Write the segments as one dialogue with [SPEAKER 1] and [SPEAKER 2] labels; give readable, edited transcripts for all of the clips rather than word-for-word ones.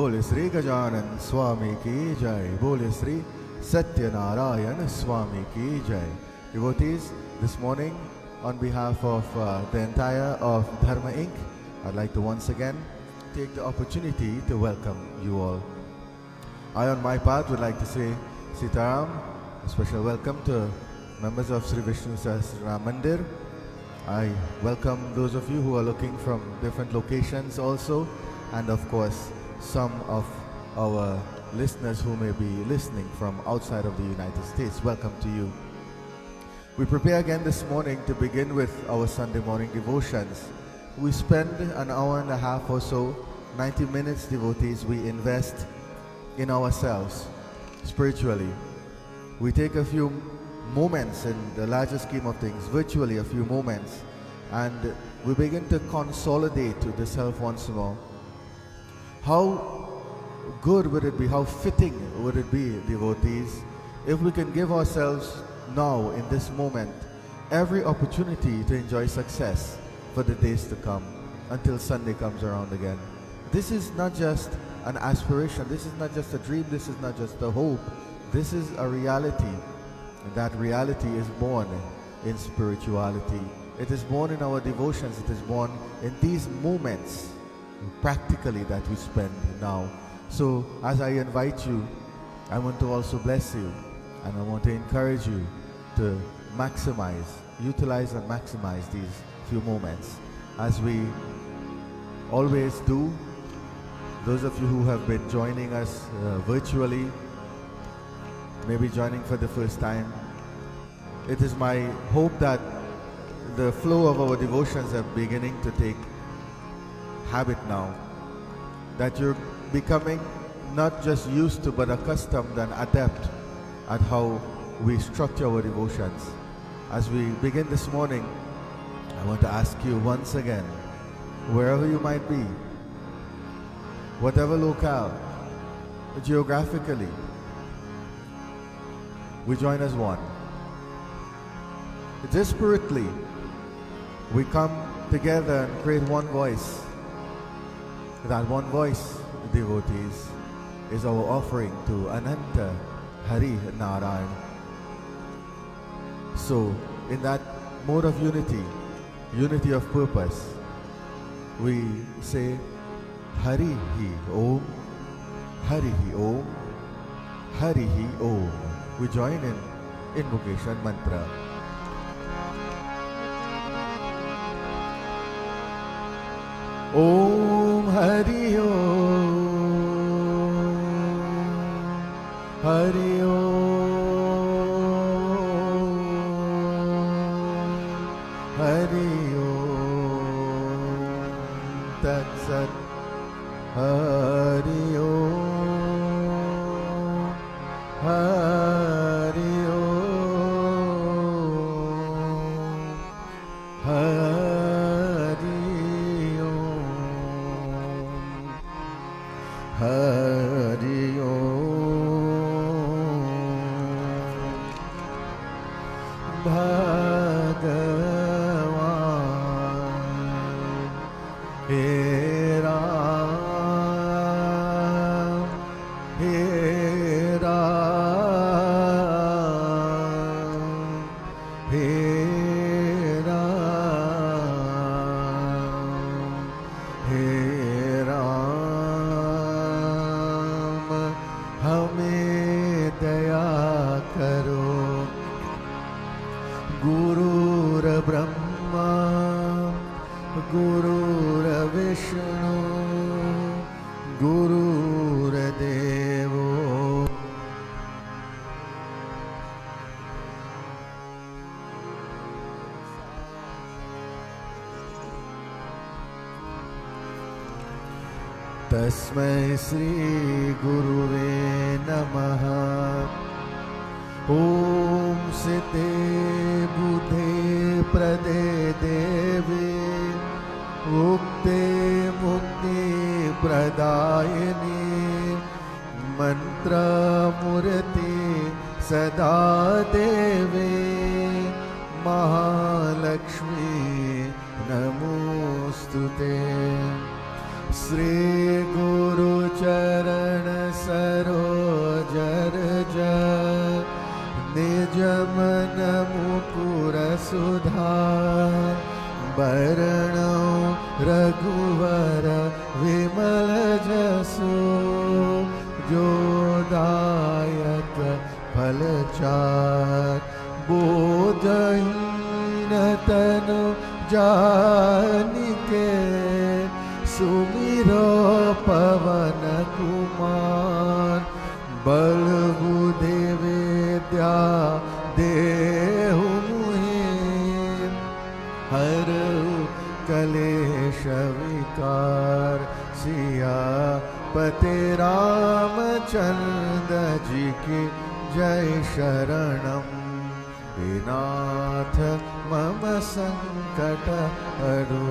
[SPEAKER 1] बोले श्री गजानन स्वामी की जय. बोले Shri Satyanarayan Swami ki jai. Devotees, this morning on behalf of the entire of Dharma Inc., I'd like to once again take the opportunity to welcome you all. I on my part would like to say Sitaram, a special welcome to members of Sri Vishnu Sahasrara Mandir. I welcome those of you who are looking from different locations also, and of course some of our listeners who may be listening from outside of the United States. Welcome to you. We prepare again this morning to begin with our Sunday morning devotions. We spend an hour and a half or so, 90 minutes, devotees, we invest in ourselves spiritually. We take a few moments in the larger scheme of things, virtually a few moments, and we begin to consolidate to the self once more. How good would it be, how fitting would it be, devotees, if we can give ourselves now, in this moment, every opportunity to enjoy success for the days to come, until Sunday comes around again. This is not just an aspiration, this is not just a dream, this is not just a hope, this is a reality. And that reality is born in spirituality. It is born in our devotions, it is born in these moments, practically, that we spend now. So, as I invite you, I want to also bless you, and I want to encourage you to maximize, utilize and maximize these few moments. As we always do, those of you who have been joining us virtually, maybe joining for the first time, it is my hope that the flow of our devotions are beginning to take habit now, that you're becoming not just used to but accustomed and adept at how we structure our devotions. As we begin this morning, I want to ask you once again, wherever you might be, whatever locale, geographically, we join as one. Disparately, we come together and create one voice. That one voice, devotees, is our offering to Ananta Hari Narayan. So, in that mode of unity, unity of purpose, we say Hari Hi Om, Hari Hi Om, Hari Hi Om. We join in invocation mantra. Om Hari Om, Hari Om, Hari Om, Tat Sat, Hari Om, Hari Om, Hari Om, Hari Om. Bhagavan He Ram, He Ram, He Ram, He Ram. हमें दया करो. गुरुर ब्रह्मा गुरुर विष्णु गुरुर देवो तस्मै श्री गुरुवे नमः. ओम सिते बुधे प्रदे देवे उक्ते मुक्ति प्रदायिनी मंत्र मूर्ति सदा देवे महालक्ष्मी नमोस्तुते. श्री गुरु चरण यमन मुकुर सुधार बरणौ रघुवर विमल जसो जो दायक फलचार बोधहीन तनु जानिके सुमिरो पवन कुमार बल बुद्धि विद्या देहु मुहि हर कलेश विकार सियापति रामचंद्र जी की जय शरणम नाथ मम संकट हरो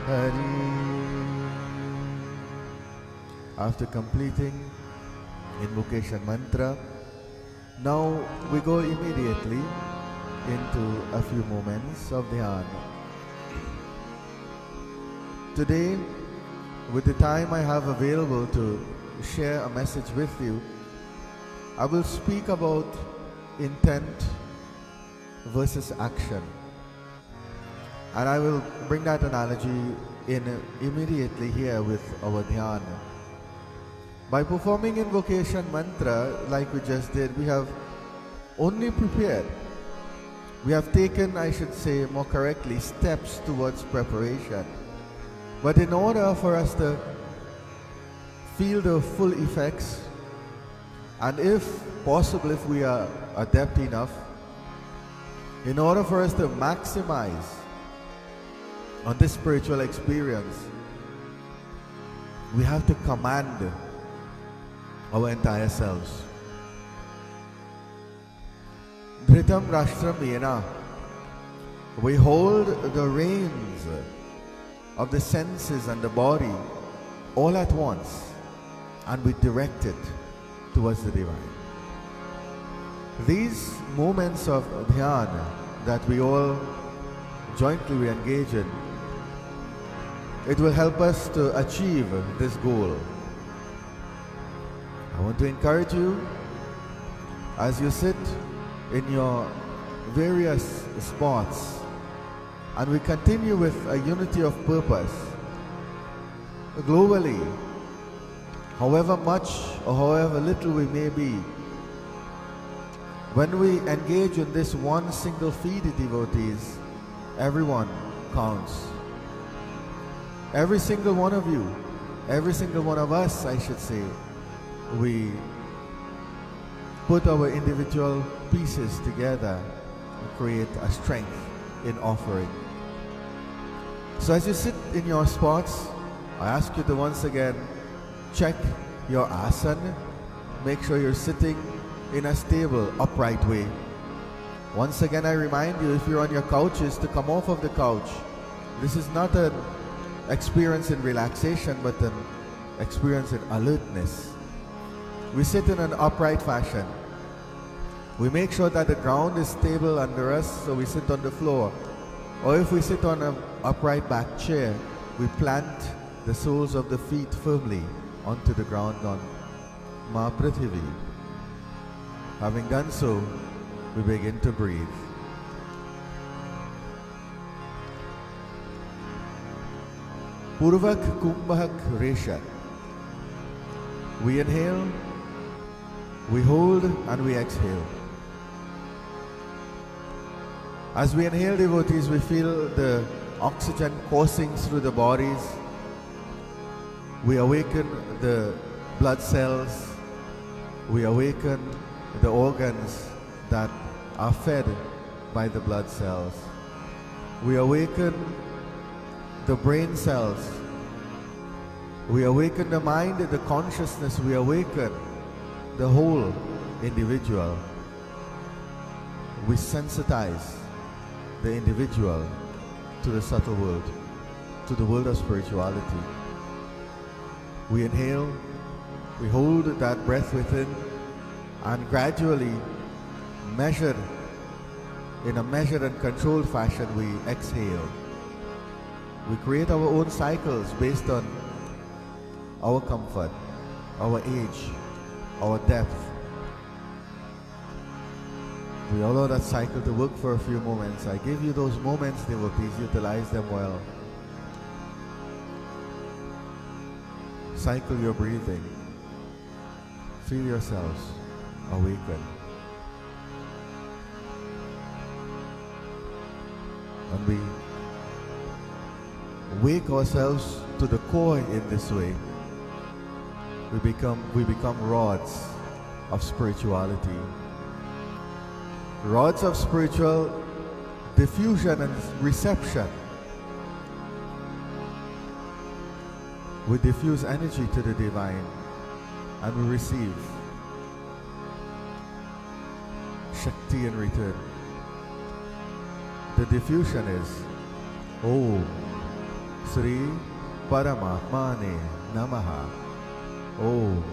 [SPEAKER 1] Hari. After completing invocation mantra, now we go immediately into a few moments of dhyana. Today, with the time I have available to share a message with you, I will speak about intent versus action. And I will bring that analogy in immediately here with our dhyana. By performing invocation mantra like we just did, we have only prepared. We have taken, I should say more correctly, steps towards preparation. But in order for us to feel the full effects, and if possible, if we are adept enough, in order for us to maximize on this spiritual experience, we have to command our entire selves. Dhritam Rashtra Mena. We hold the reins of the senses and the body all at once, and we direct it towards the divine. These moments of dhyana that we all jointly engage in, it will help us to achieve this goal. I want to encourage you, as you sit in your various spots and we continue with a unity of purpose globally, however much or however little we may be, when we engage in this one single feed devotees, everyone counts. Every single one of you, every single one of us, I should say, we put our individual pieces together and create a strength in offering. So as you sit in your spots, I ask you to once again check your asana. Make sure you're sitting in a stable, upright way. Once again, I remind you, if you're on your couches, to come off of the couch. This is not an experience in relaxation, but an experience in alertness. We sit in an upright fashion. We make sure that the ground is stable under us, so we sit on the floor. Or if we sit on an upright back chair, we plant the soles of the feet firmly onto the ground on Ma Prithvi. Having done so, we begin to breathe. Purvak Kumbhak Reshat. We inhale, we hold, and we exhale. As we inhale, devotees, we feel the oxygen coursing through the bodies. We awaken the blood cells. We awaken the organs that are fed by the blood cells. We awaken the brain cells. We awaken the mind, the consciousness. We awaken the whole individual. We sensitize the individual to the subtle world, to the world of spirituality. We inhale, we hold that breath within, and gradually, in a measured and controlled fashion, we exhale. We create our own cycles based on our comfort, our age, our depth. We allow that cycle to work for a few moments. I give you those moments, devotees. Utilize them well. Cycle your breathing. Feel yourselves awaken. And we wake ourselves to the core in this way. We become rods of spirituality. Rods of spiritual diffusion and reception. We diffuse energy to the divine and we receive Shakti in return. The diffusion is Om Sri Paramatmane Namaha. Om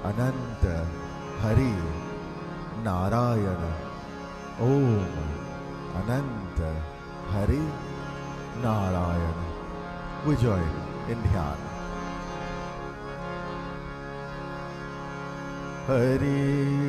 [SPEAKER 1] Ananta Hari Narayana. Om Ananta Hari Narayana. We join in Dhyan. Hari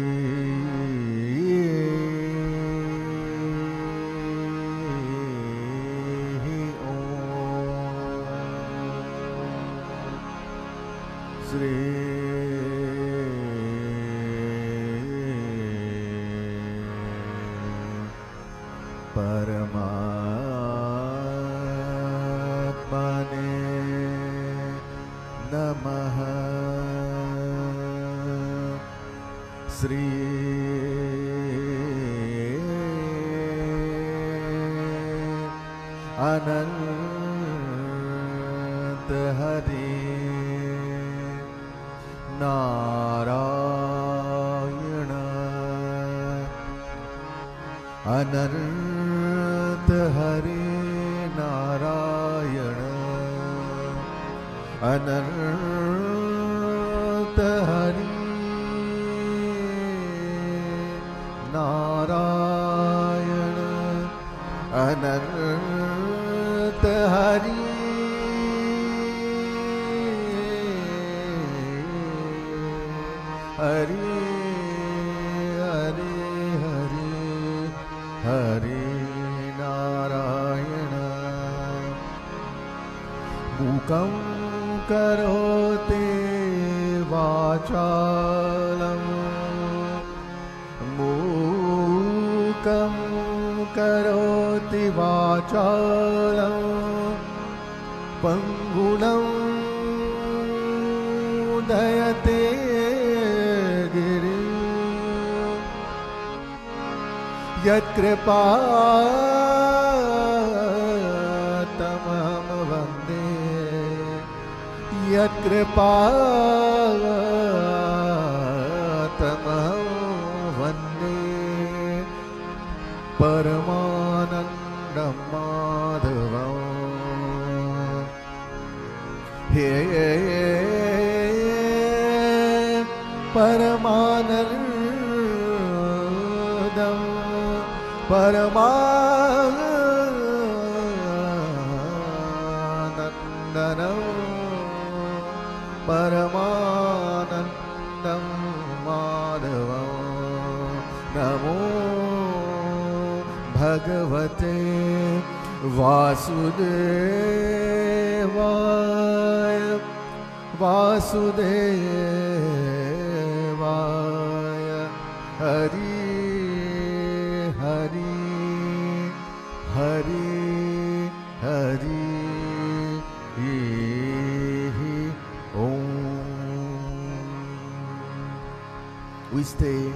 [SPEAKER 1] we stay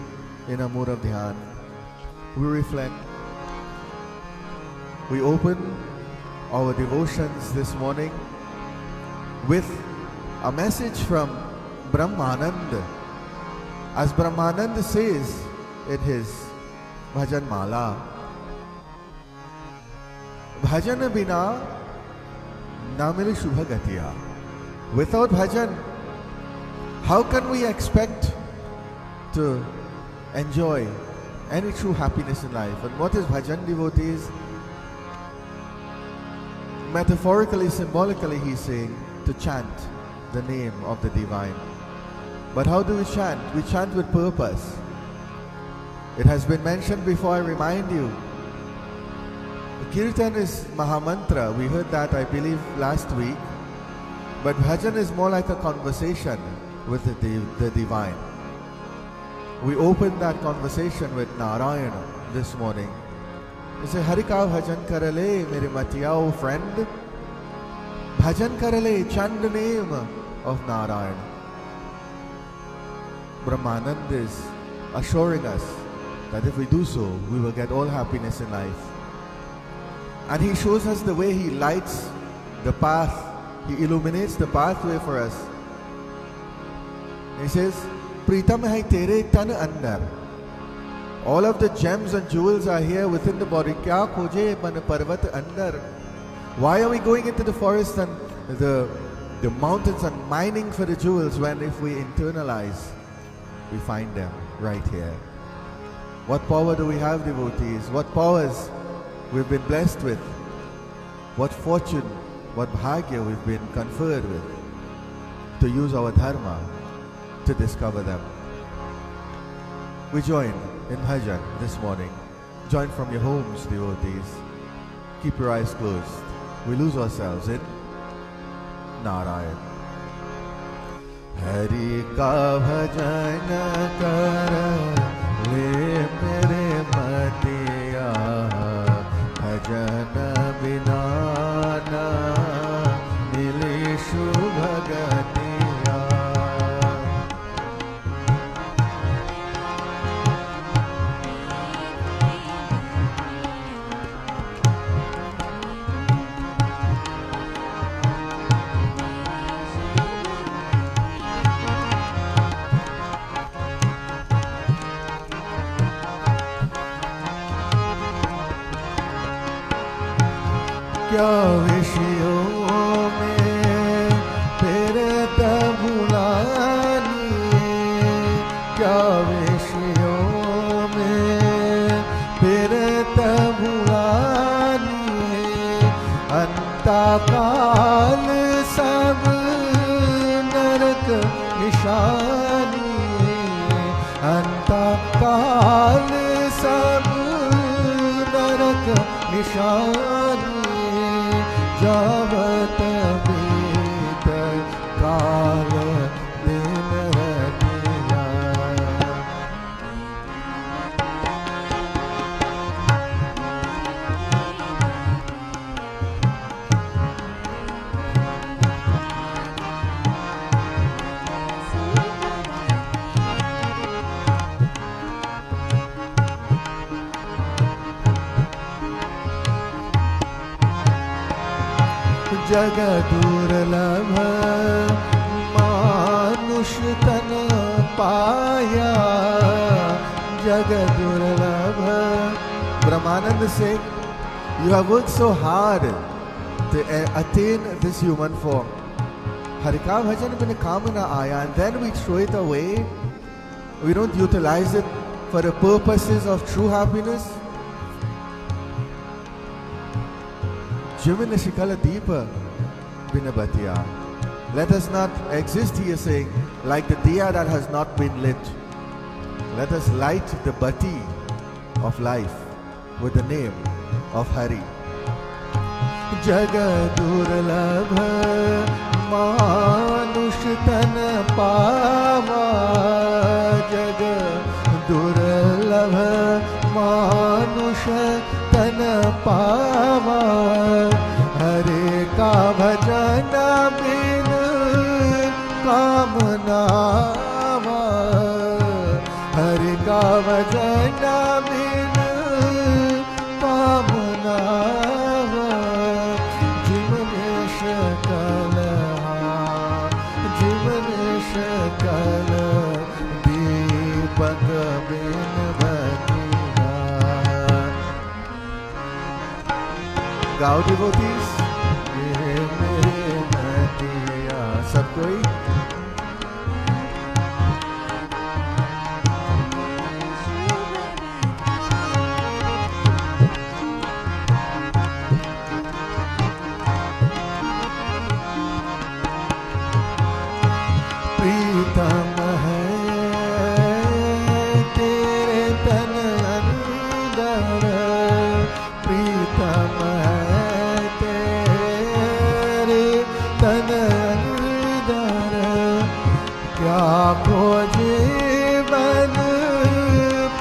[SPEAKER 1] in a mood of dhyan. We reflect. We open our devotions this morning with a message from Brahmananda. As Brahmananda says in his Bhajan Mala, Bhajan bina na mili shubha gatiya. Without bhajan, how can we expect to enjoy any true happiness in life? And what is bhajan, devotees? Metaphorically, symbolically, he's saying to chant the name of the divine. But how do we chant? We chant with purpose. It has been mentioned before, I remind you. Kirtan is Mahamantra. We heard that, I believe, last week. But bhajan is more like a conversation with the divine. We opened that conversation with Narayana this morning. We say, Hari ka bhajan karale, mere matiyao friend. Bhajan karale, chant the name of Narayana. Brahmanand is assuring us that if we do so, we will get all happiness in life. And he shows us the way. He lights the path. He illuminates the pathway for us. He says, Pritam hai tere tan andar. All of the gems and jewels are here within the body. Kya khoje man parvat andar. Why are we going into the forest and the mountains and mining for the jewels when if we internalize, we find them right here? What power do we have, devotees? What powers we've been blessed with? What fortune, what bhagya we've been conferred with to use our dharma to discover them. We join in bhajan this morning. Join from your homes, devotees. Keep your eyes closed. We lose ourselves in Narayan. Hari ka bhajan kar le mere matiya, bhajan bina na mile shubhagatiya. क्या विषयों में फिरत भुलानी, क्या विषयों में फिरत भुलानी, अंतकाल सब नरक निशानी, अंतकाल सब नरक निशानी, जावत बीत काल दिन रतिया। जग दुर्लभ मानुष तन पाया, जग दुर्लभ. Brahmananda saying, you have worked so hard to attain this human form. Harika bhajan bin kamana aya, and then we throw it away. We don't utilize it for the purposes of true happiness. Jivana Shikala Deepa Binabatiya. Let us not exist, he is saying, like the diya that has not been lit. Let us light the bati of life with the name of Hari. Jagadurlabha manush tan pava, Jagadurlabha manush tan pava, Hare ka bhajana bin kamna, Hare ka bhajana bin kamna, Jivane shakal deepak bin bhatiya. गाओ devotees, ये मेरे नदिया. सब कोई प्रीतम है तेरे तन प्रीतम है तेरे तन अंदर, क्या खोजे बन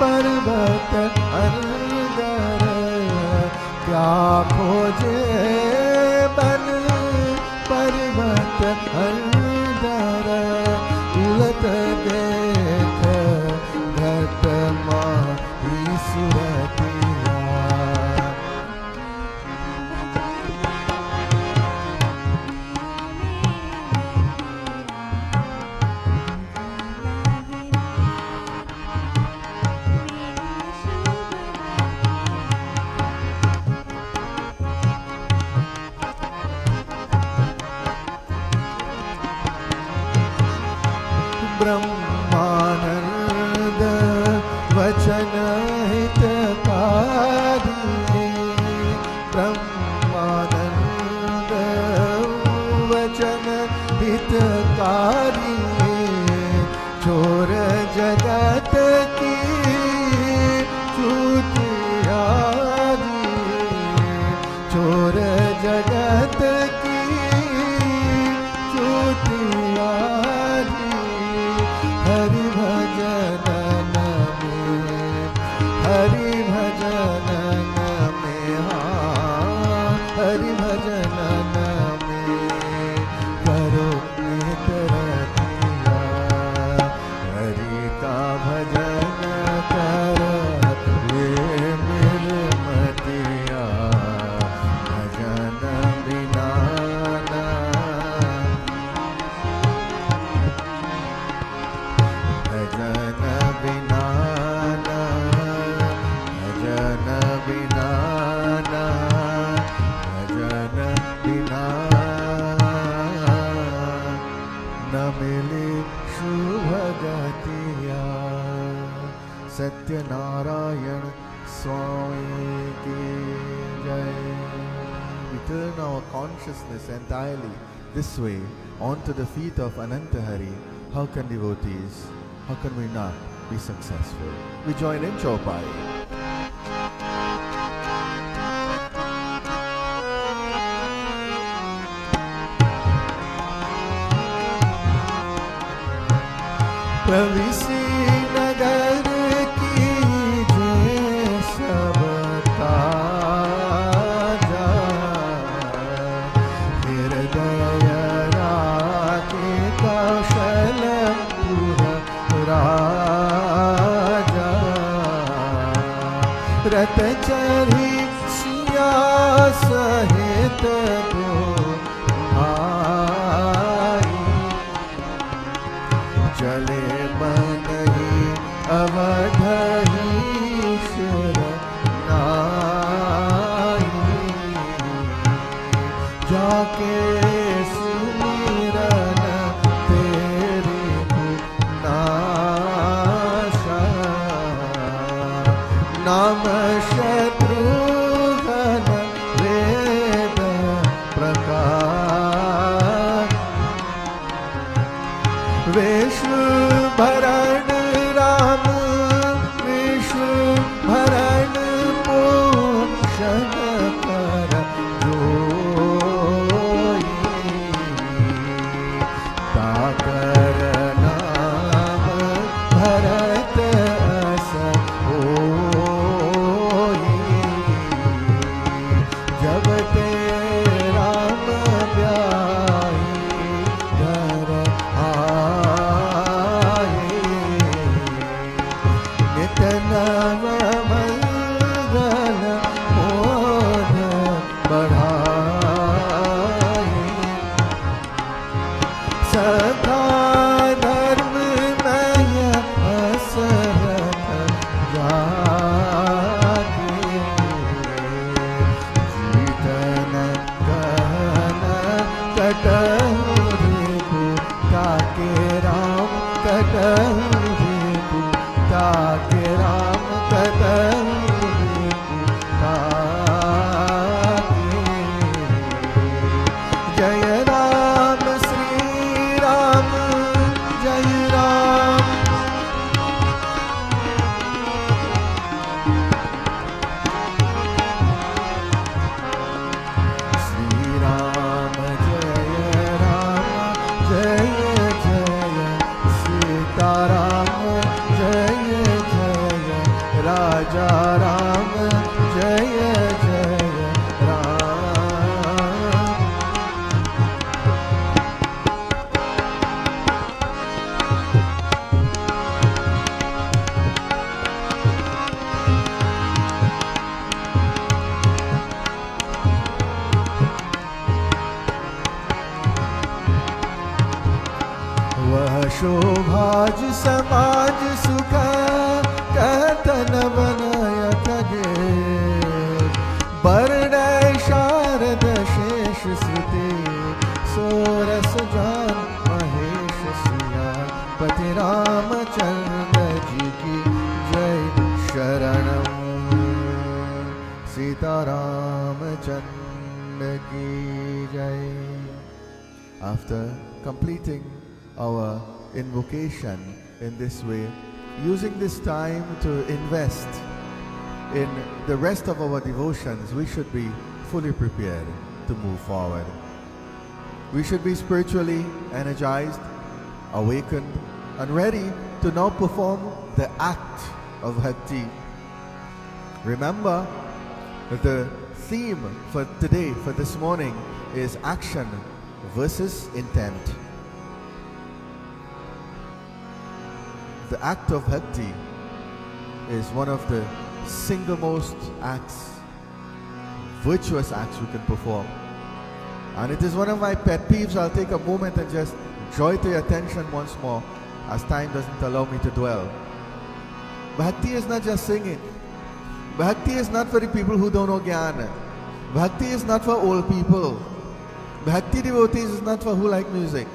[SPEAKER 1] पर्वत अंदर, क्या खोजे बन पर्वत अंदर, उलट देख घट माही सुरतिया। ब्रह्मानंद वचन हितकारी, ब्रह्मानंद वचन हितकारी, चोर जगत की चूतियारी, चोर जगत की चूतियारी, हरि भजन में, हरि भजन में, हाँ हरि भजन में करो नेत्र रतिया, हरि का भजन कर ले मेरे मतिया, भजन बिना ना, भजन बिना ना, भजन बिना ना, भजन बिना न मिले शुभ गतिया। सत्यनारायण स्वामी की जय। We turn our consciousness entirely this way onto the feet of Anantahari. How can devotees, how can we not be successful? We join in Chaupai. प्रविसी नगर की जय सब ताजा, हृदय राखे कौशलपुर राजा, रत चढ़ी सिया सहित दो भाई, चले बनई अवधहीश्वर नाई, जाके सुमिरन तेरी नाशा, नाम शत्रुघ्न वेद प्रकाश, विष्णु भरण राम विष्णु भरण पोषण कर जोर, लाज समाज सुख कहतन बनय खगे बरडय शारद शेष श्रुति सोरस जान महेश सिया पति रामचंद्र जी की जय शरणम सीता रामचंद्र की जय. After completing our invocation in this way, using this time to invest in the rest of our devotions, we should be fully prepared to move forward. We should be spiritually energized, awakened, and ready to now perform the act of bhakti. Remember that the theme for today, for this morning, is action versus intent. The act of bhakti is one of the single most acts, virtuous acts we can perform. And it is one of my pet peeves. I'll take a moment and just draw it to your attention once more, as time doesn't allow me to dwell. Bhakti is not just singing. Bhakti is not for the people who don't know Jnana. Bhakti is not for old people. Bhakti devotees is not for who like music.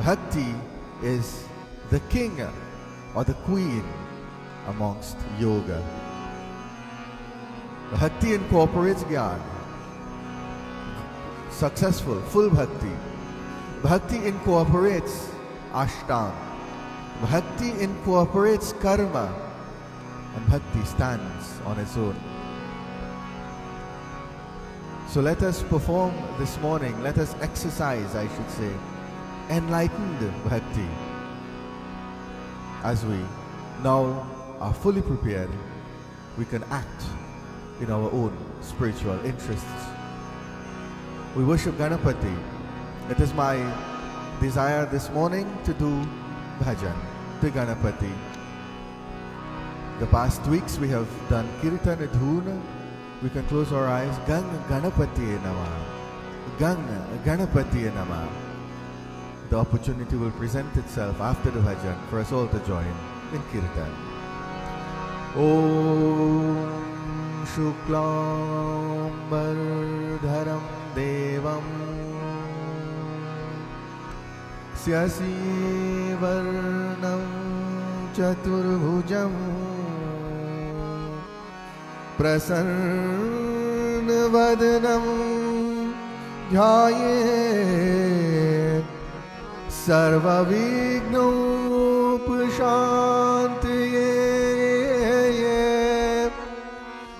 [SPEAKER 1] Bhakti is the king or the queen amongst yoga. Bhakti incorporates Jnana. Successful, full bhakti. Bhakti incorporates Ashtanga. Bhakti incorporates karma. And bhakti stands on its own. So let us perform this morning, let us exercise, I should say, enlightened bhakti. As we now are fully prepared, we can act in our own spiritual interests. We worship Ganapati. It is my desire this morning to do bhajan to Ganapati. The past weeks we have done Kirtan and Dhoon. We can close our eyes. Gang Ganapati Namah. Gang Ganapati Namah. The opportunity will present itself after the bhajan for us all to join in Kirtan. Om Shuklam Bardharam Devam Syasi Varnam Chaturbhujam Prasanna Vadanam Jayet Sarva Vignopasantaye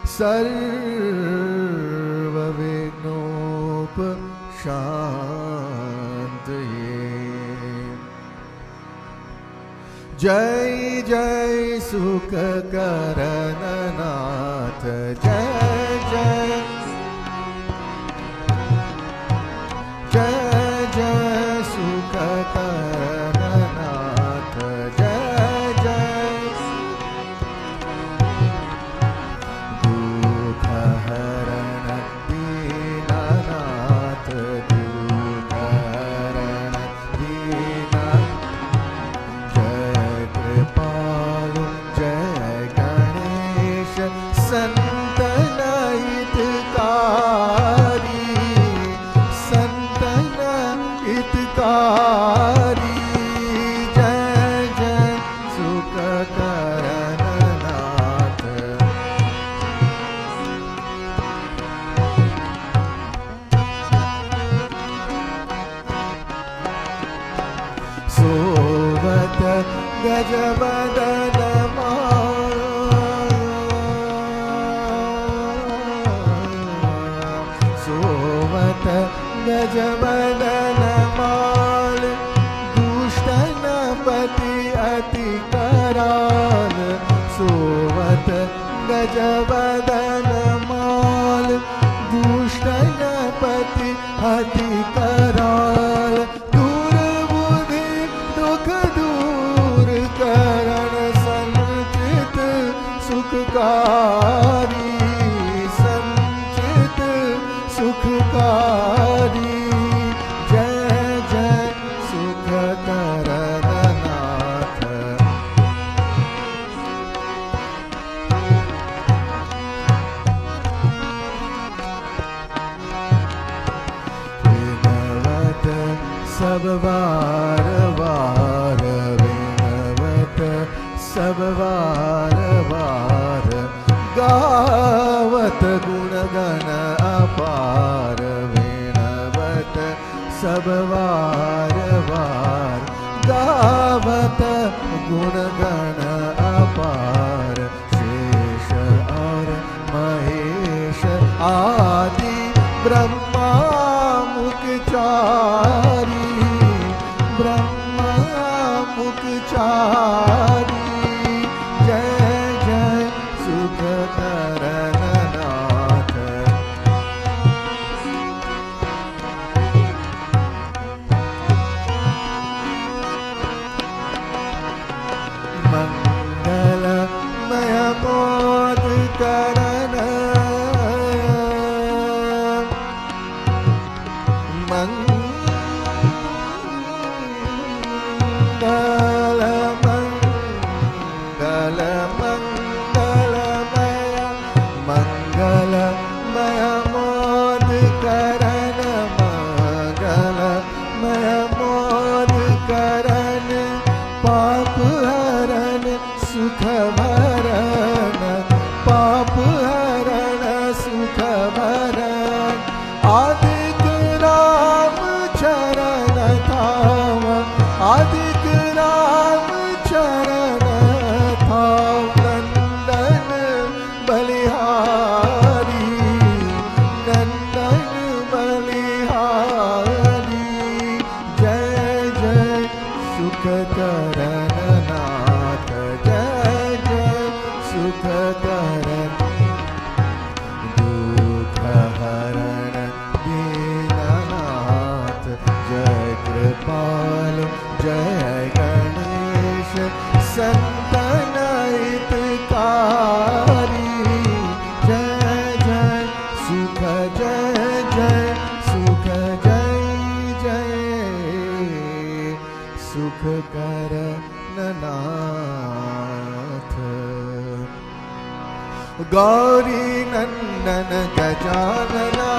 [SPEAKER 1] Sarva Vignopasantaye. Jai Jai Sukha Karananath Jai Jai Jai Jai Sukha Karananath Jai Jai Dukha Harana Dinanath Dukha Harana Dinanath Jai Kripalu Jai Ganesha Santana Hitkari Santana Hitkari Jai Jai Sukha Karananath. Sovata Gajabadana Sovata Gajabadana Mal Dushtanapati Atikaral Sovata Gajabadana Mal Dushtanapati Atikaral Dur Buddhi Dukha Dur Karan Sanchit Sukhkari Sanchit Sukhkari सब वार वार विनवत सब वार वार गावत गुणगण अपार विनवत सब वार वार गावत गुणगण अपार शेष और महेश आदि ब्रह्मा मुखचारी ब्रह्मा मुखचारी जय जय सुख करण नाथ मंगलमय मोद करण मंगलमय मोद करण मंगलमय मोद करण पाप हरण सुख भरण पाप हरण सुख भरण आदिक राम चरण धाम आदिक राम चरण धाम नंदन बलिहारी नंदन बलिहारी जय जय सुख करण नाथ जय जय सुख करण दुख हरण दीननाथ जय कृपाल जय गणेश संतन हितकारी जय जय सुख जय जय सुख जय जय सुख करणनाथ गौरी नंदन Gajanana.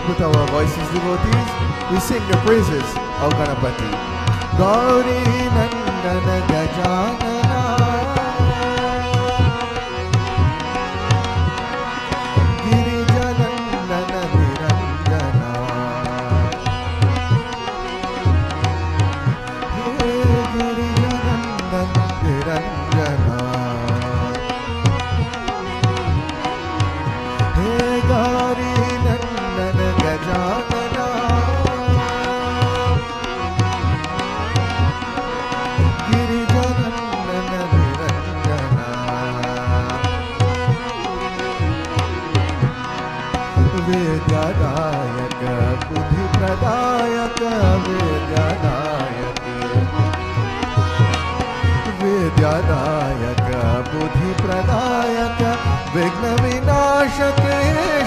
[SPEAKER 1] With our voices, devotees, we sing the praises of Ganapati. Gauri Nandana Gajanana Girijanandana Niranjana Girijanandana Niranjana Gauri Nandana Gajanana Girijanandana Niranjana Vidyadayaka Buddhi Pradayaka Vidyadayaka Buddhi Pradayaka Vigna Vinashake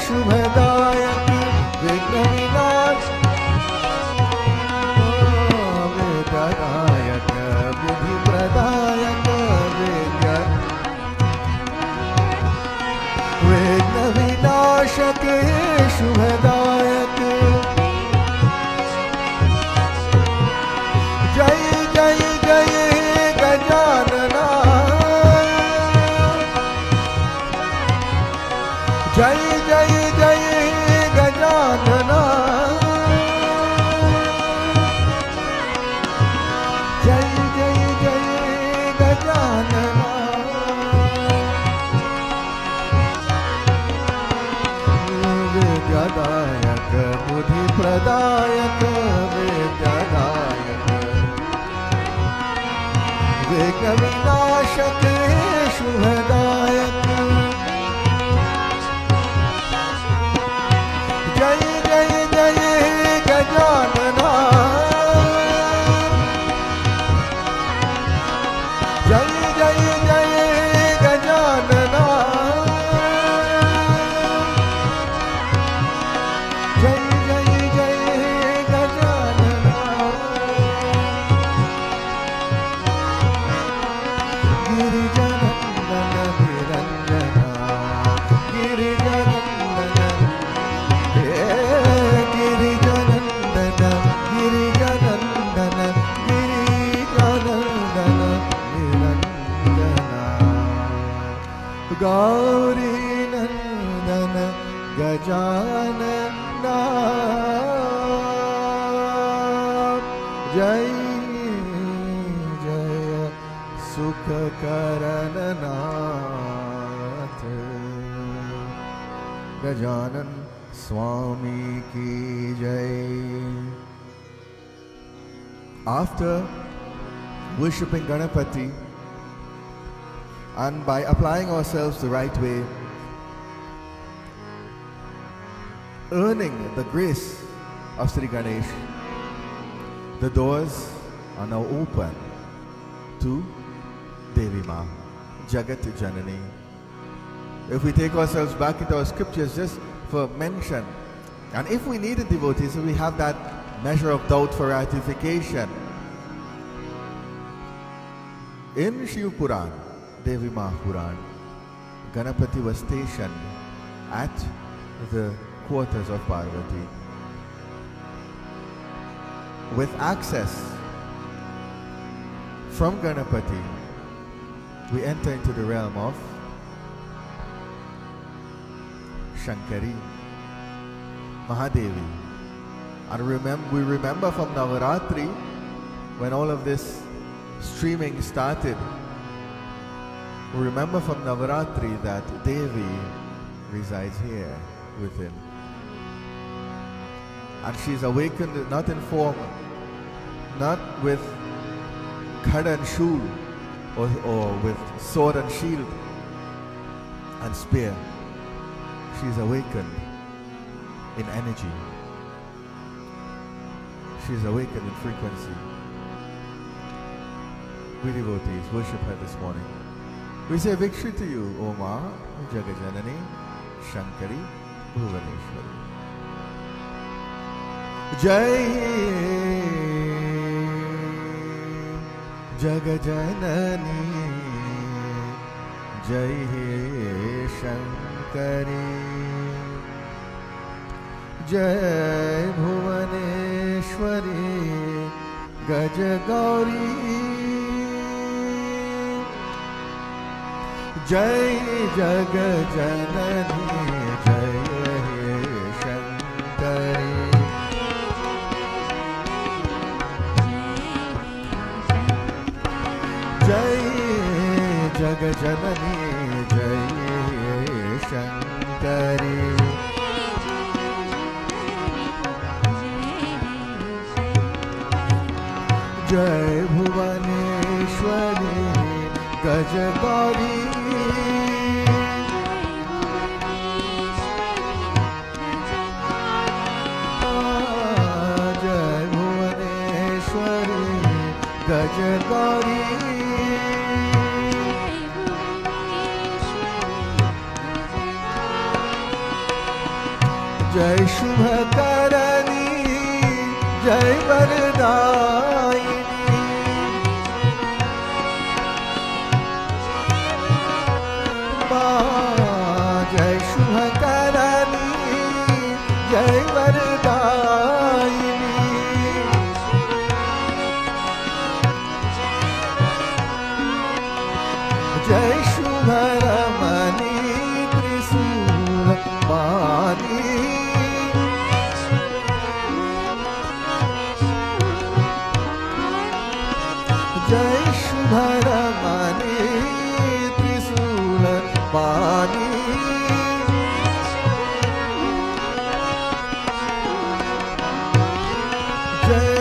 [SPEAKER 1] Shubhadayaka Vigna Vidyadayaka Buddhi Pradayaka Vigna Vinashake Shubhadayaka Jai Jai Jai Gajanana Jai Jai Jai Gajanana Jai Jai Jai Gajanana Vidyadayaka Buddhi Pradayaka Vidyadayaka Vigna Vinashake Shubhadayaka Jai Jai Jai Gajanana Jai Jai Jai Gajanana Jai Jai Jai Gajanana Gauri नंदन गजानना जय जय सुख करननाथ गजानन स्वामी की जय. After worshipping Ganapati and by applying ourselves the right way, earning the grace of Sri Ganesh, the doors are now open to Devi Ma, Jagat Janani. If we take ourselves back into our scriptures just for mention, and if we need a devotee, so we have that measure of doubt for ratification. In Shiv Puran, Devi Ma Puran, Ganapati was stationed at the quarters of Parvati. With access from Ganapati, we enter into the realm of Shankari, Mahadevi. And we remember from Navaratri, when all of this streaming started, we remember from Navaratri that Devi resides here within. And she's awakened not in form, not with khad and shoe, or with sword and shield and spear. She's awakened in energy. She's awakened in frequency. We devotees worship her this morning. We say victory to you, O Ma, Jagajanani, Shankari, Bhuvaneshwari. Jai Jagajanani, Jai Shankari, Jai Bhuvaneshwari, Gajagauri, Jai Jagajanani, Jai Shankari, Jai Jagajanani, Jai Shankari, Jai Bhuvaneshwari, Gajagauri, Jai Bhuvaneshwari, Gajagauri, Jai Shubhakarani, Jai Vardayini, Jai Shubhakarani, Jai Vardayini, Jai Shubharamani, Trisula Mani, Jai Shubharamani, Trisula Mani, Jai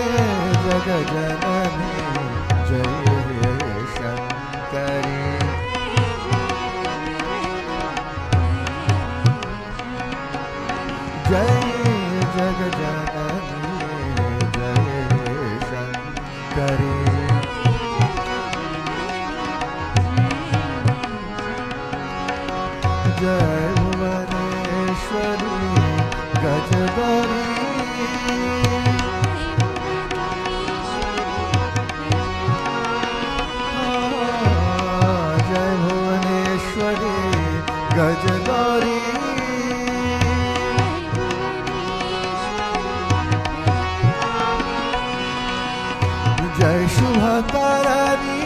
[SPEAKER 1] Jagajanani, Jai Shankari, Jai Jagajanani, Jai Shankari, Jai Bhuvaneshwari, Gajagauri, Jai Bhuvaneshwari, Gajagauri, Jai Shubhakarani,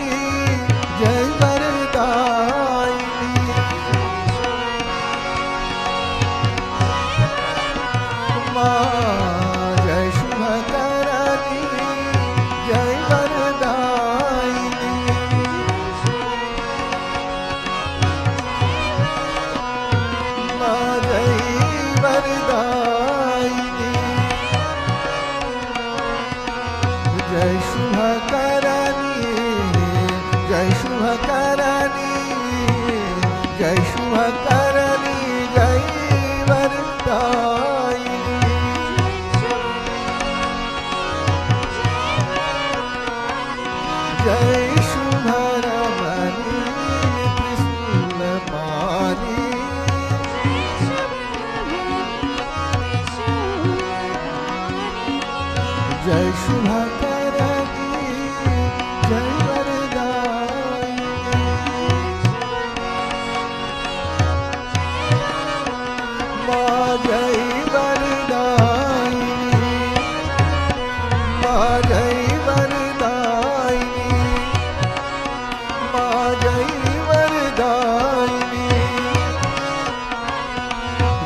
[SPEAKER 1] Jai Vardayini,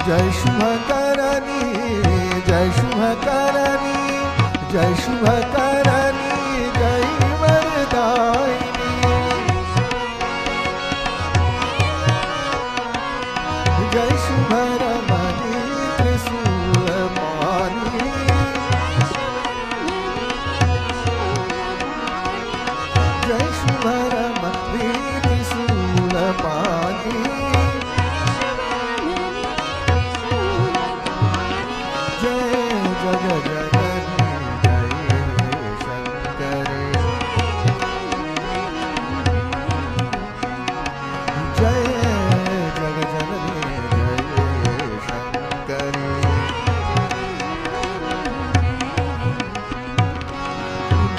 [SPEAKER 1] जय शुभकरणी, जय शुभकरणी, जय शुभकरणी, जय वरदायिनी, जय शुभरमणी त्रिशूलपाणी, जय शुभरमणी त्रिशूलपाणी, जय जग जननी जय शंकरी, जय जग जननी जय शंकरी,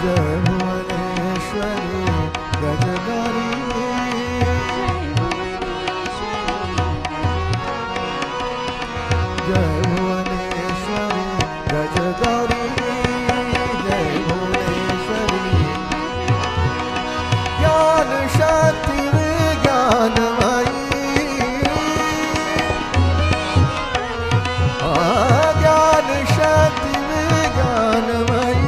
[SPEAKER 1] जय भुवनेश्वरी गजगरी, जय भुवनेश्वरी गजगरी, जय भुवनेश्वरी, ज्ञान शक्ति विज्ञानमयी, ज्ञान शक्ति विज्ञानमयी,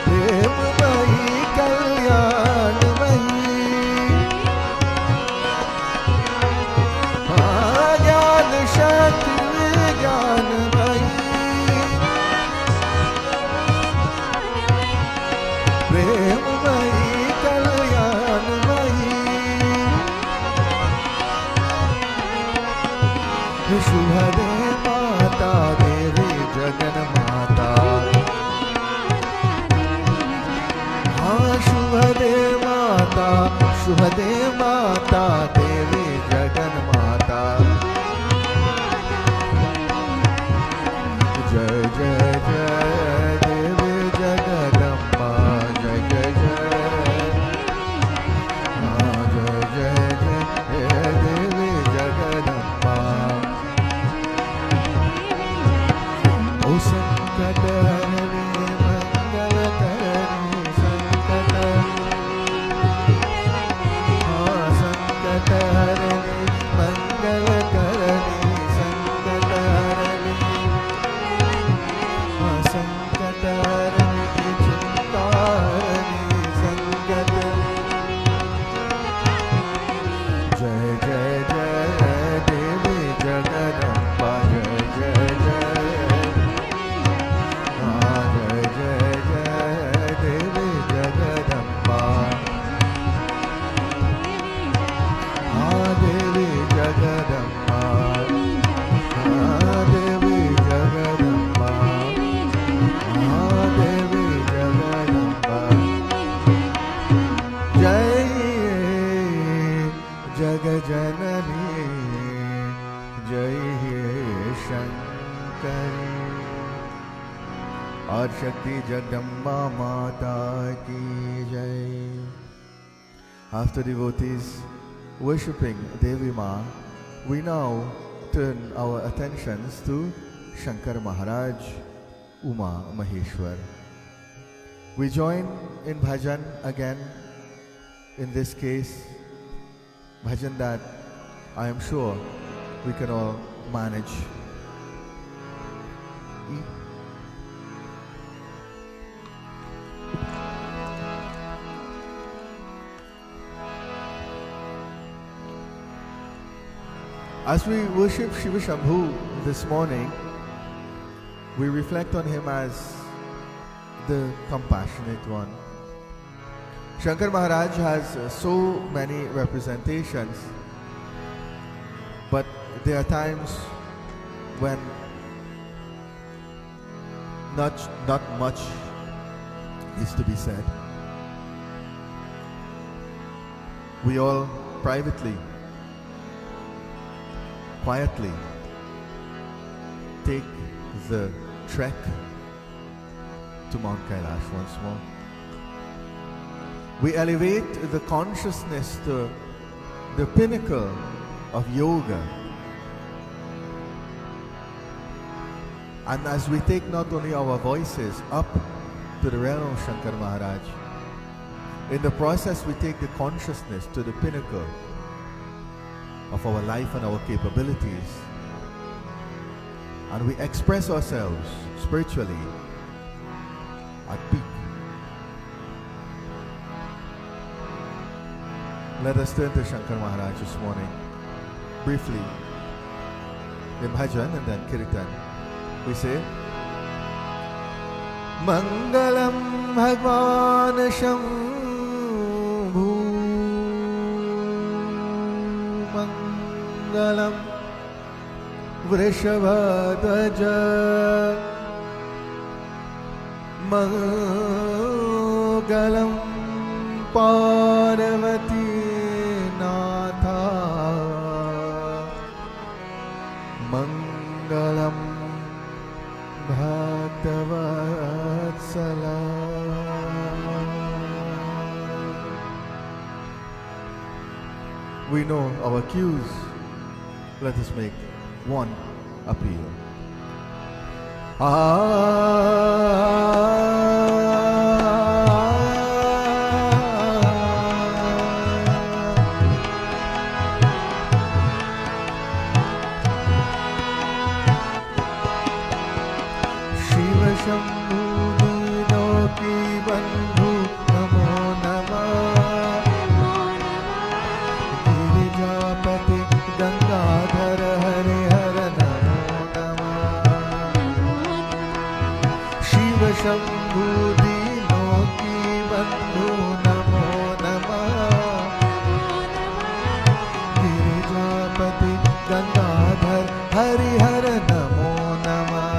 [SPEAKER 1] प्रेममयी कल्याणमयी, ज्ञान शक्ति विज्ञानमयी, प्रेममयी कल्याणमयी, शुभदे माता देवी जगन माता, हाँ शुभदे माता, शुभदे माता देवी जगन माता, जय जय जय देवी जगदम्बा, जय जय जय, हाँ जय जय जय देवी जगदम्बा, ओ संकट हरणी मंगल करणी संकट, हाँ संकट हरणी मंगल करणी संकट हरणी, हाँ संकट हरणी चिंता हरणी संकट, जय जय जय देवी जगदम्बा, जय जय जय, हाँ जय जय जय देवी जगदम्बा, हाँ देवी जगदम्बा, हाँ देवी जगदम्बा, हाँ देवी जगदम्बा, जय जग जननी जय शंकरी, और शक्ति जगदम्बा माता की जय. After devotees worshipping Devi Ma, we now turn our attentions to Shankar Maharaj, Uma Maheshwar. We join in bhajan again, in this case, bhajan that I am sure we can all manage. As we worship Shiva Shambhu this morning, we reflect on him as the compassionate one. Shankar Maharaj has so many representations, but there are times when not much is to be said. We all privately, quietly take the trek to Mount Kailash once more. We elevate the consciousness to the pinnacle of yoga. And as we take not only our voices up to the realm of Shankar Maharaj, in the process we take the consciousness to the pinnacle of our life and our capabilities, and we express ourselves spiritually at peak. Let us turn to Shankar Maharaj this morning, briefly, in bhajan and then kirtan. We say, Mangalam Bhagwan Shambhu, Mangalam Vrishabhadwaja, Mangalam Parvati Natha, Mangalam Bhaktavatsala. We know our cues. Let us make one appeal. Shiva Shambhu Loki Bandhu Namo Namah, Girijapati Gangadhar Hari Hara Namo Namah, Shiva Shambhu Loki Bandhu Namo Namah, Girijapati Gangadhar Hari Hara Namo Namah.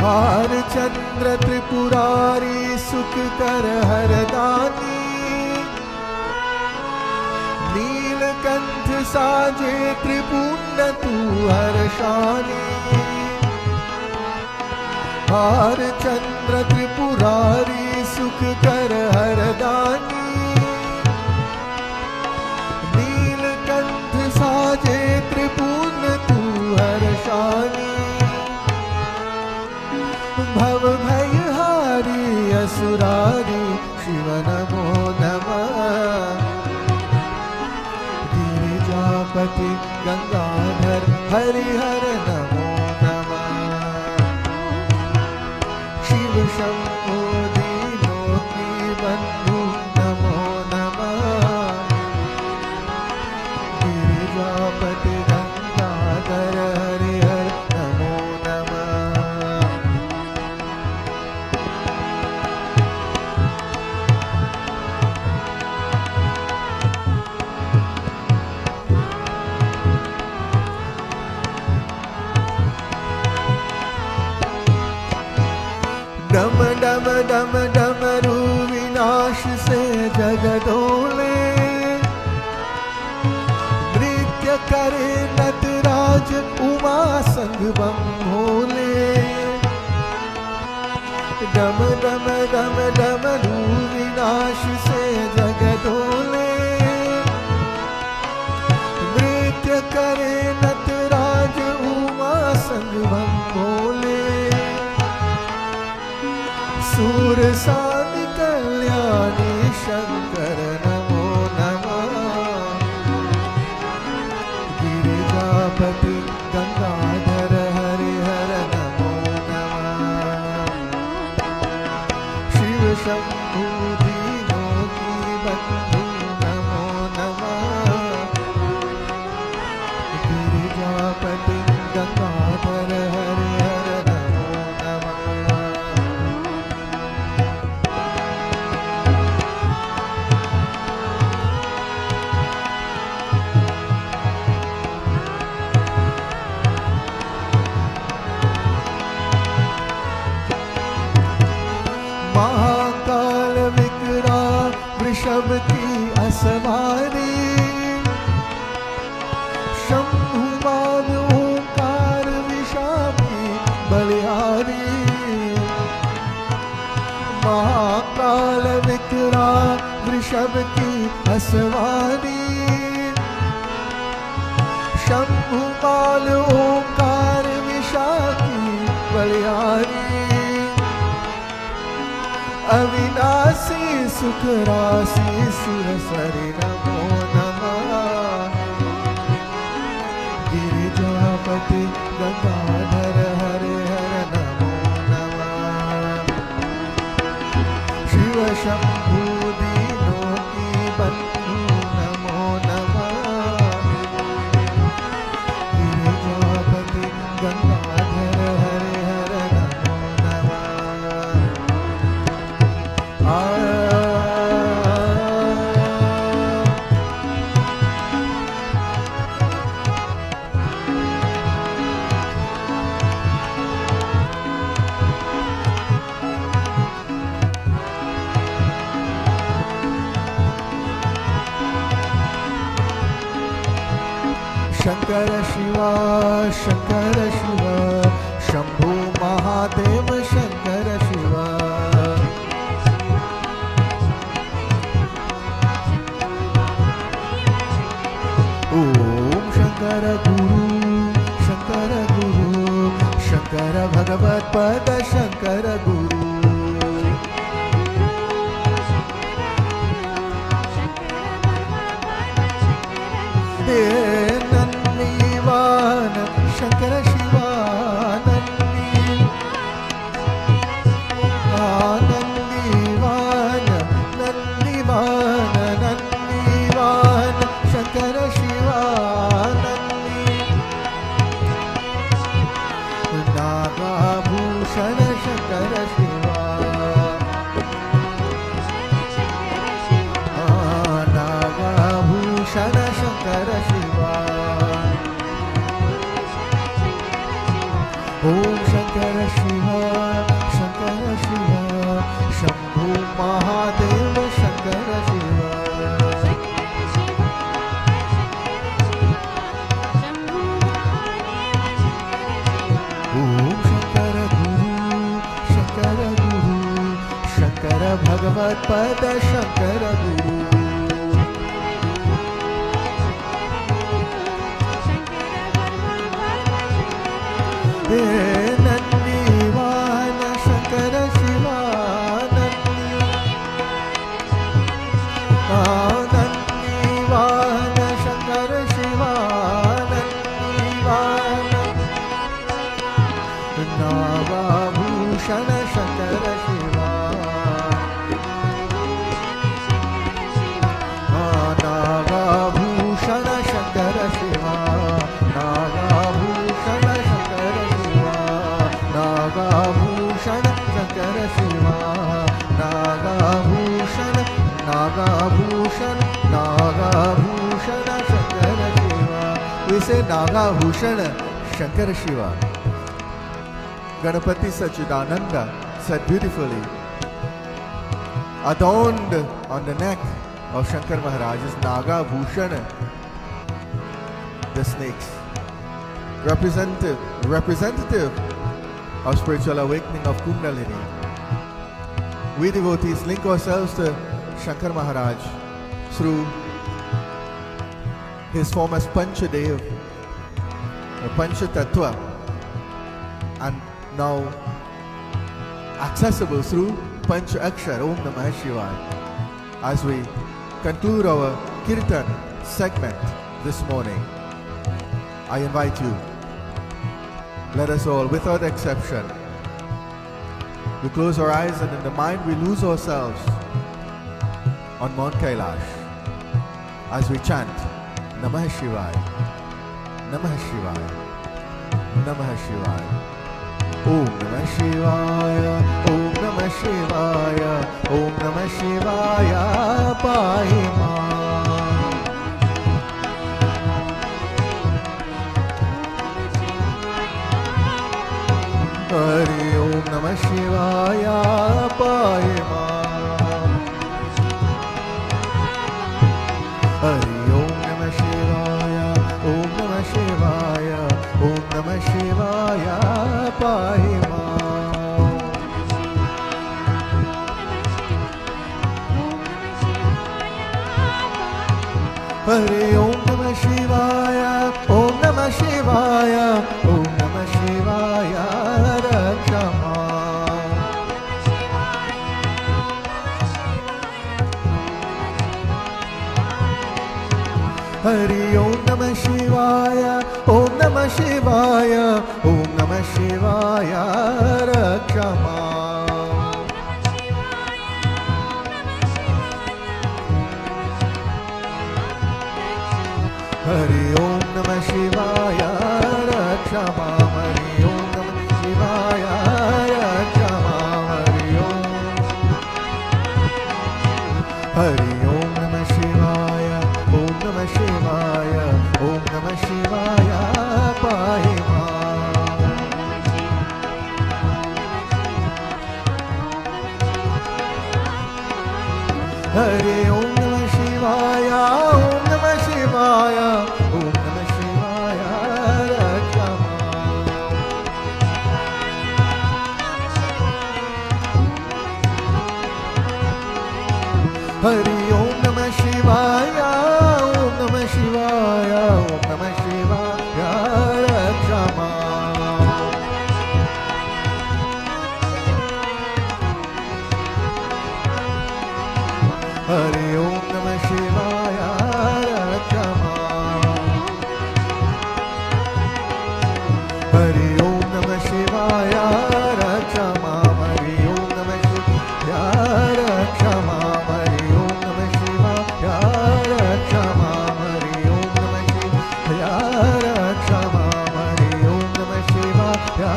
[SPEAKER 1] हार चंद्र त्रिपुरारी सुख कर हरदानी, नीलकंठ साजे त्रिपुंड तू हर्षानी। हार चंद्र त्रिपुरारी सुख कर हरदानी, नीलकंठ साजे त्रिपुंड तू हर्षानी। भव भयहारी असुरारी शिव नमो नमः, गिरिजापति गंगाधर हरिहर नमो नमः, शिव शंभो लोकी बंधु नमो नमः, गिरिजापति गंगाधर हरिहर नमो नमः। डम डम डम डमरू विनाश से जगदोले, नृत्य करे नटराज उमा संग बम भोले। डम डम डम डमरू विनाश से जगदोले, नृत्य करे नटराज उमा संग बम भोले। सूरसान कल्याणी शंकर नमो नमः, गिरिजापति गंगाधर हरिहर नमो नमः, शिव शंभु लोकी बंधु नमो नमः, गिरिजापति गंगाधर हरिहर नमो नमः। महाकाल विकराल वृषभ की असवारी, शंभु बाल ओंकार विषाप की बलिहारी। महाकाल विकराल वृषभ की असवारी, शंभु बाल ओंकार विशाखी बलिहारी, अविनाशी सुख राशि सुरसरि नमो नमः, गिरिजापति गंगाधर हरे हर नमो नमः, शिव शंभु दीनों की बंधु नमो नमः, गिरिजापति गंगाधर हरे हर नमो नमः। शंकर शिवा शंभु महादेव शंकर शिवा, ओम शंकर गुरु शंकर भगवत पद शंकर गुरु, हे नंदीवान शंकर शिवा नंदीवान शंकर शिवा नागाभूषण शंकर शिवा, नागाभूषण शंकर शिवा, ओम शंकर शिवा शंभु महादेव शंकर शिवा, ओम शंकर गुरु शंकर भगवत पद शंकर गुरु, हे नंदीवान Shankar Shiva नंदीवान Shankar Shiva नंदीवान, नागाभूषण Shankar Shiva, नागाभूषण Shankar Shiva, नागाभूषण Shankar Shiva, नागाभूषण Shankar Shiva, नागाभूषण Shankar Shiva. We say नागाभूषण Shankar Shiva. Ganapati Sachidananda said beautifully, adorned on the neck of Shankar Maharaj is Naga Bhushan, the snakes, representative of spiritual awakening of Kundalini. We devotees link ourselves to Shankar Maharaj through his form as Panchadev, or Panchatattva, and now accessible through Pancha Akshar, Om Namah Shivaya. As we conclude our Kirtan segment this morning, I invite you, let us all, without exception, we close our eyes and in the mind we lose ourselves on Mount Kailash as we chant Namah Shivaya, Namah Shivaya, Namah Shivaya. Om Namah Shivaya, Om Namah Shivaya, Om Namah Shivaya, Pahi Ma. Hari Om Namah Shivaya, Pahi Ma. Hari Om Namah Shivaya, Om Namah Shivaya, Om Namah Shivaya, Pahi Ma. Hari Om Namah Shivaya, Om Shivaya, Om Namah Shivaya, Rakshama. Hari Om Namah Shivaya, Om Namah Shivaya, Om Namah Shivaya, Rakshama. Hari Om Namah Shivaya, Rakshama. Hari Om Namah Shivaya, Rakshama. Hari Om Namah Shivaya, Om Namah Shivaya, Om Namah Shivaya, Pahima. Hari Om Namah Shivaya, Om Namah Shivaya, Om Namah Shivaya, Rakshama. Hari Om Namah Shivaya, Om Namah Shivaya, Om Namah Shivaya, Rakshama. Hari Om Namah Shivaya, Rakshama. Hari Om Namah Shivaya, Rakshama. Hari Om Namah Shivaya, Rakshama. Hari Om Namah Shivaya, Rakshama. Hari Om Namah Shivaya, Rakshama. Hari Om Namah Shivaya,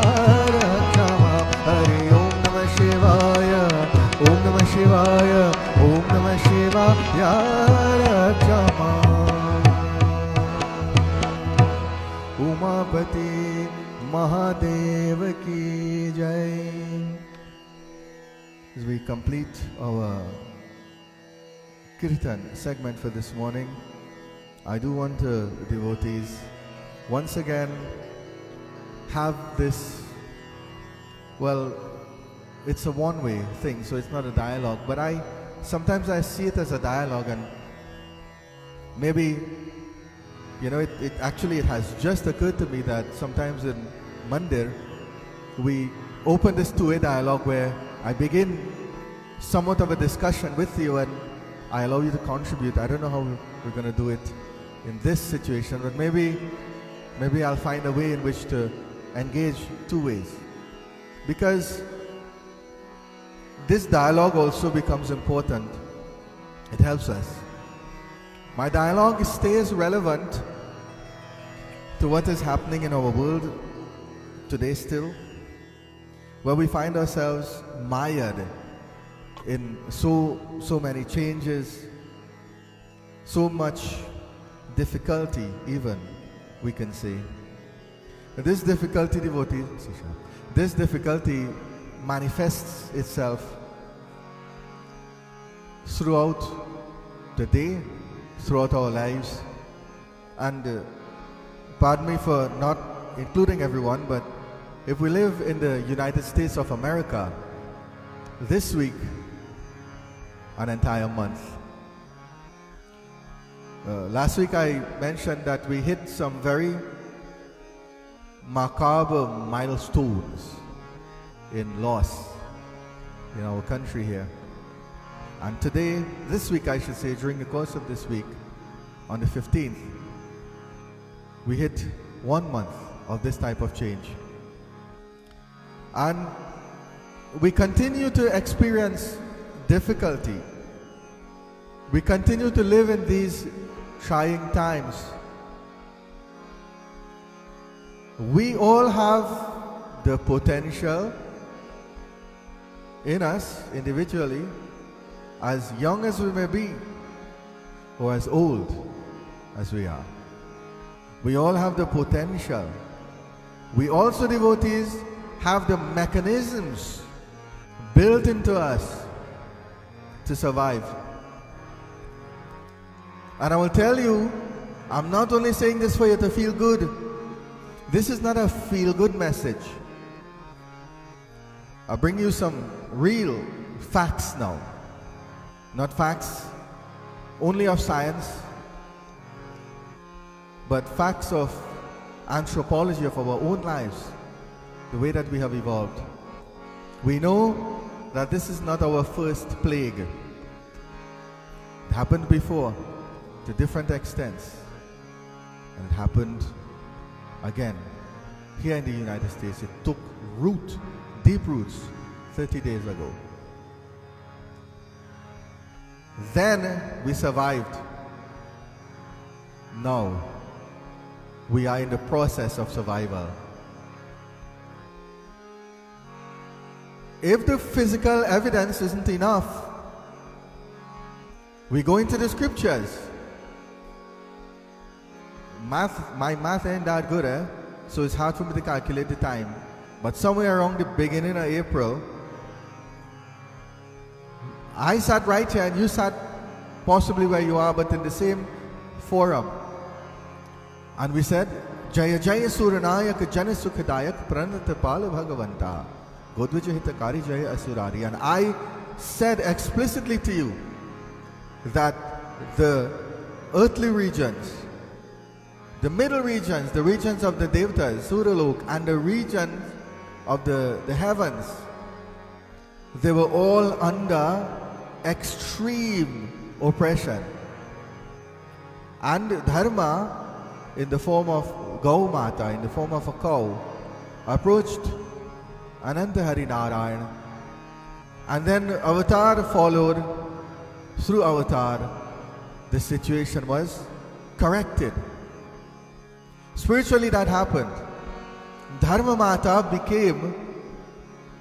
[SPEAKER 1] Rakshama. Hari Om Namah Shivaya, Om Namah Shivaya, Om Namah Shivaya, Rakshama. Umapati Mahadev ki jai. As we complete our Kirtan segment for this morning, I do want devotees once again have this, well, it's a one-way thing, so it's not a dialogue, but sometimes I see it as a dialogue, and maybe, it actually has just occurred to me that sometimes in Mandir, we open this two-way dialogue where I begin somewhat of a discussion with you and I allow you to contribute. I don't know how we're going to do it in this situation, but maybe I'll find a way in which to engage two ways. Because this dialogue also becomes important. It helps us. My dialogue stays relevant to what is happening in our world today still, where we find ourselves mired in so many changes, so much difficulty even, we can say. This difficulty, devotees, this difficulty manifests itself throughout the day, throughout our lives. And pardon me for not including everyone, but if we live in the United States of America, this week, an entire month. Last week I mentioned that we hit some very macabre milestones in loss in our country here. And today, this week I should say, during the course of this week, on the 15th, we hit 1 month of this type of change. And we continue to experience difficulty. We continue to live in these trying times. We all have the potential in us individually, as young as we may be, or as old as we are. We all have the potential. We also, devotees, have the mechanisms built into us to survive. And I will tell you, I'm not only saying this for you to feel good. This is not a feel-good message. I'll bring you some real facts now. Not facts only of science, but facts of anthropology of our own lives, the way that we have evolved, we know that this is not our first plague. It happened before to different extents, and it happened again here in the United States. It took root, deep roots, 30 days ago. Then we survived. Now we are in the process of survival. If the physical evidence isn't enough, we go into the scriptures. My math ain't that good, so it's hard for me to calculate the time. But somewhere around the beginning of April, I sat right here and you sat possibly where you are, but in the same forum. And we said, Jaya Jaya Suranayak Jana Sukhadayak Pranatapala Bhagavanta Godvijahitakari Jaya Asurari. And I said explicitly to you that the earthly regions, the middle regions, the regions of the Devatas, Suralok, and the regions of the heavens, they were all under extreme oppression. And Dharma, in the form of Gaumata, in the form of a cow, approached Ananta Harinarayan. And then Avatar followed. Through Avatar, the situation was corrected. Spiritually, that happened. Dharma Mata became,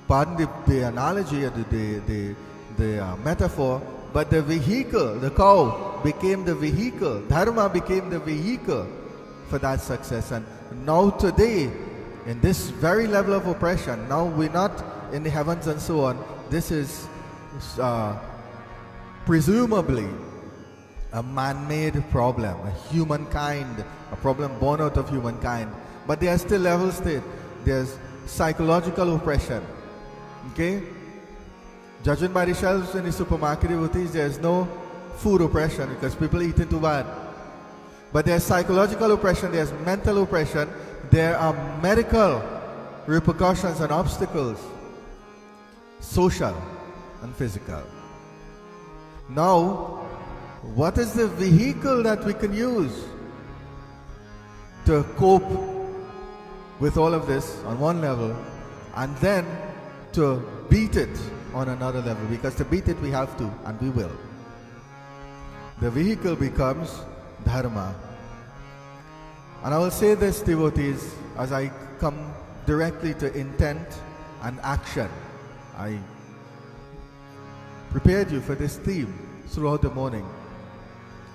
[SPEAKER 1] pardon the analogy, the metaphor, but the vehicle, the cow became the vehicle. Dharma became the vehicle for that success. And now today, in this very level of oppression, now we're not in the heavens and so on. This is presumably a man-made problem, a humankind, a problem born out of humankind. But there are still levels to it. There's psychological oppression. Okay? Judging by the shelves in the supermarket, devotees, there's no food oppression because people eating too bad. But there's psychological oppression, there's mental oppression, there are medical repercussions and obstacles, social and physical. Now, what is the vehicle that we can use to cope with all of this on one level, and then to beat it on another level? Because to beat it we have to, and we will. The vehicle becomes Dharma. And I will say this, devotees, as I come directly to intent and action. I prepared you for this theme throughout the morning.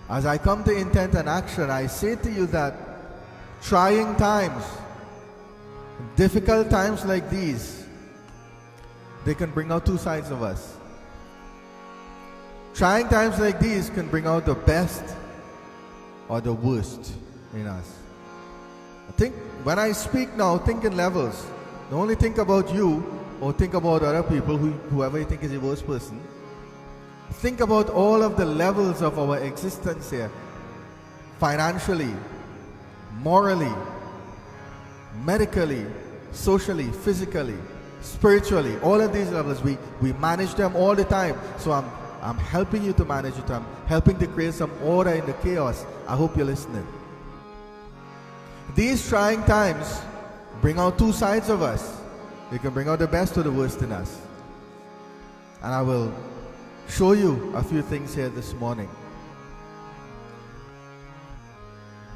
[SPEAKER 1] As I come to intent and action, I say to you that trying times, difficult times like these, they can bring out two sides of us. Trying times like these can bring out the best or the worst in us. I think when I speak now, think in levels. Don't only think about you or think about other people, whoever you think is the worst person. Think about all of the levels of our existence here. Financially, morally, medically, socially, physically, spiritually, all of these levels, we manage them all the time. So I'm helping you to manage it. I'm helping to create some order in the chaos. I hope you're listening. These trying times bring out two sides of us. They can bring out the best or the worst in us. And I will show you a few things here this morning.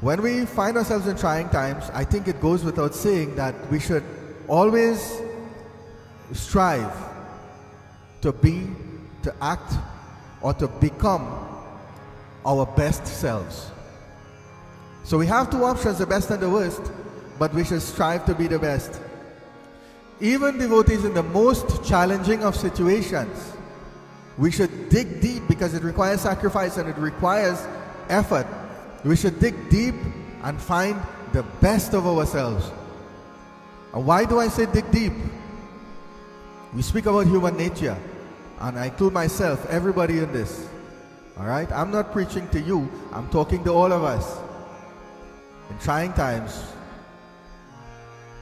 [SPEAKER 1] When we find ourselves in trying times, I think it goes without saying that we should always strive to be, to act, or to become our best selves. So we have two options, the best and the worst, but we should strive to be the best. Even devotees in the most challenging of situations, we should dig deep because it requires sacrifice and it requires effort. We should dig deep and find the best of ourselves. And why do I say dig deep? We speak about human nature, and I include myself, everybody in this. Alright? I'm not preaching to you, I'm talking to all of us. In trying times,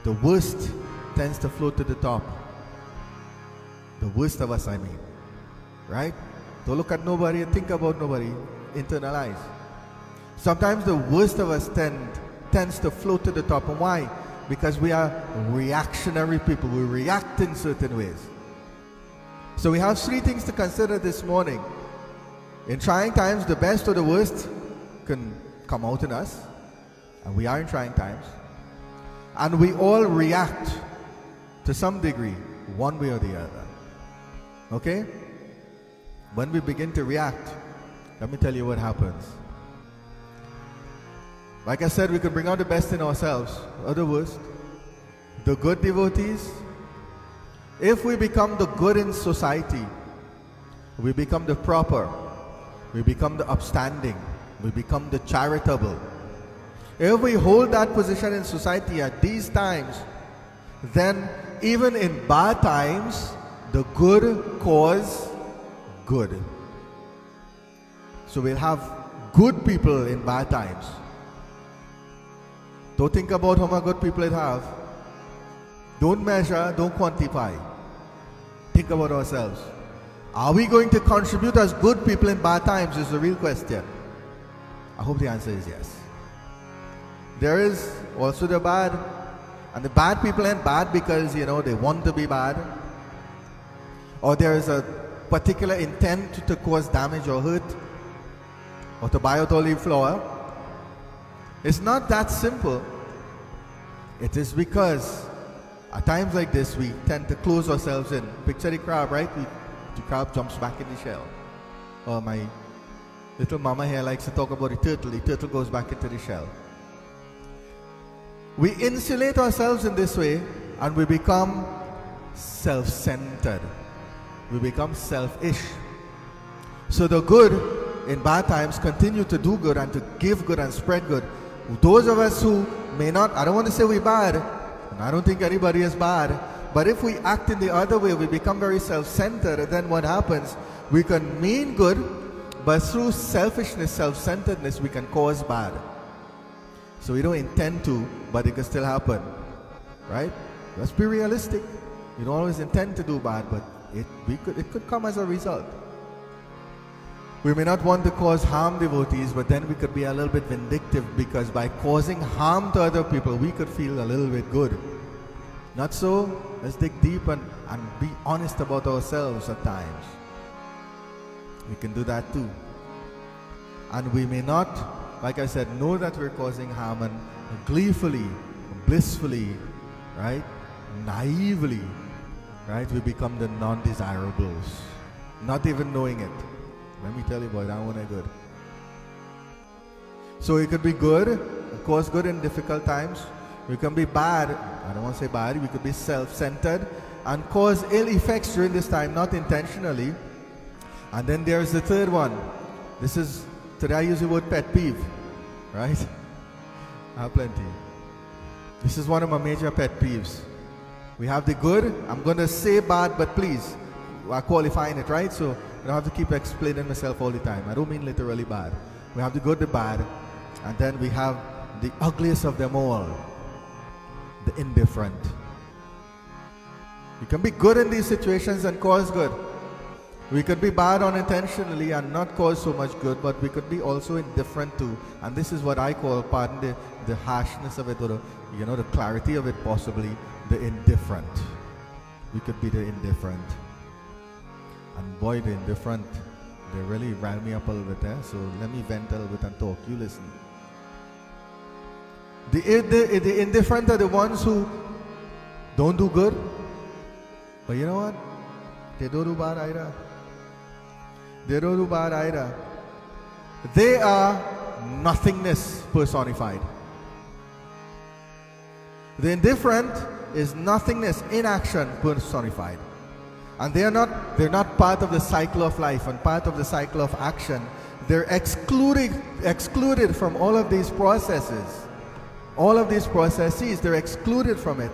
[SPEAKER 1] the worst tends to float to the top. The worst of us, I mean. Right? Don't look at nobody and think about nobody. Internalize. Sometimes the worst of us tends to float to the top. And why? Because we are reactionary people. We react in certain ways. So we have three things to consider this morning. In trying times, the best or the worst can come out in us. And we are in trying times. And we all react to some degree, one way or the other. Okay? When we begin to react, let me tell you what happens. Like I said, we can bring out the best in ourselves, or the worst. The good devotees, if we become the good in society, we become the proper, we become the upstanding, we become the charitable. If we hold that position in society at these times, then even in bad times, the good cause good. So we'll have good people in bad times. Don't think about how many good people it have. Don't measure, don't quantify. Think about ourselves. Are we going to contribute as good people in bad times is the real question. I hope the answer is yes. There is also the bad. And the bad people ain't bad because, they want to be bad. Or there is a particular intent to cause damage or hurt. Or to buy out all the flour. It's not that simple. It is because at times like this we tend to close ourselves in. Picture the crab, right? The crab jumps back in the shell. Or my little mama here likes to talk about the turtle. The turtle goes back into the shell. We insulate ourselves in this way and we become self-centered. We become selfish. So the good in bad times continue to do good and to give good and spread good. Those of us who may not, I don't want to say we're bad, and I don't think anybody is bad, but if we act in the other way, we become very self-centered, and then what happens? We can mean good, but through selfishness, self-centeredness, we can cause bad. So we don't intend to, but it can still happen. Right? Let's be realistic. You don't always intend to do bad, but it could come as a result. We may not want to cause harm, devotees, but then we could be a little bit vindictive because by causing harm to other people, we could feel a little bit good. Not so? Let's dig deep and be honest about ourselves at times. We can do that too. And we may not, like I said, know that we're causing harm and gleefully, blissfully, right, naively, right, we become the non-desirables, not even knowing it. Let me tell you, boy, that one ain't good. So it could be good, cause good in difficult times. We can be bad, I don't want to say bad, we could be self-centered and cause ill effects during this time, not intentionally. And then there's the third one. Today I use the word pet peeve, right? I have plenty. This is one of my major pet peeves. We have the good, I'm going to say bad, but please, I'm qualifying it, right? So I don't have to keep explaining myself all the time. I don't mean literally bad. We have the good, the bad, and then we have the ugliest of them all, the indifferent. You can be good in these situations and cause good. We could be bad unintentionally and not cause so much good, but we could be also indifferent too. And this is what I call, pardon the harshness of it, or the clarity of it possibly, the indifferent. We could be the indifferent. And boy, the indifferent, they really rile me up a little bit, so let me vent a little bit and talk. You listen. The indifferent are the ones who don't do good, but you know what? They don't do bad either. They don't do bad either. They are nothingness personified. The indifferent is nothingness, inaction personified. And they're not part of the cycle of life and part of the cycle of action. They're excluded from all of these processes. All of these processes, they're excluded from it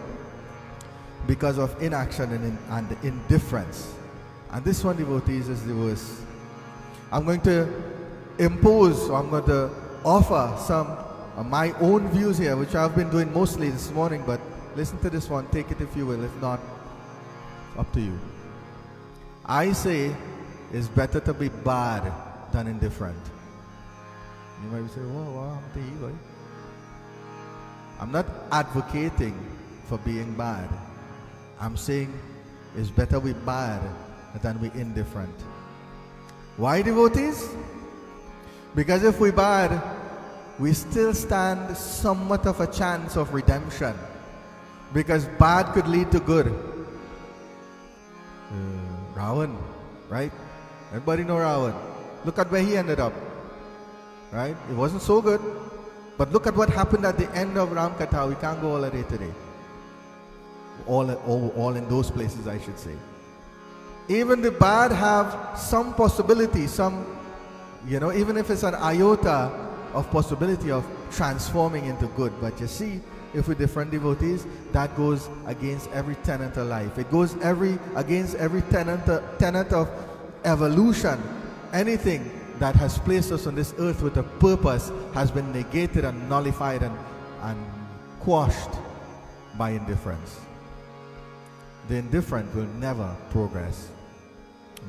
[SPEAKER 1] because of inaction and indifference. And this one, devotees, is the worst. I'm going to impose, or I'm going to offer some of my own views here, which I've been doing mostly this morning, but listen to this one, take it if you will, if not, up to you. I say it's better to be bad than indifferent. You might say, whoa, I'm not advocating for being bad. I'm saying it's better we bad than we indifferent. Why, devotees? Because if we bad, we still stand somewhat of a chance of redemption. Because bad could lead to good. Ravan, right? Everybody know Ravan. Look at where he ended up. Right? It wasn't so good. But look at what happened at the end of Ram Katha. We can't go all the day today. All in those places, I should say. Even the bad have some possibility, even if it's an iota of possibility of transforming into good. But you see, if we're different devotees, that goes against every tenet of life. It goes against every tenet of evolution. Anything that has placed us on this earth with a purpose has been negated and nullified and quashed by indifference. The indifferent will never progress.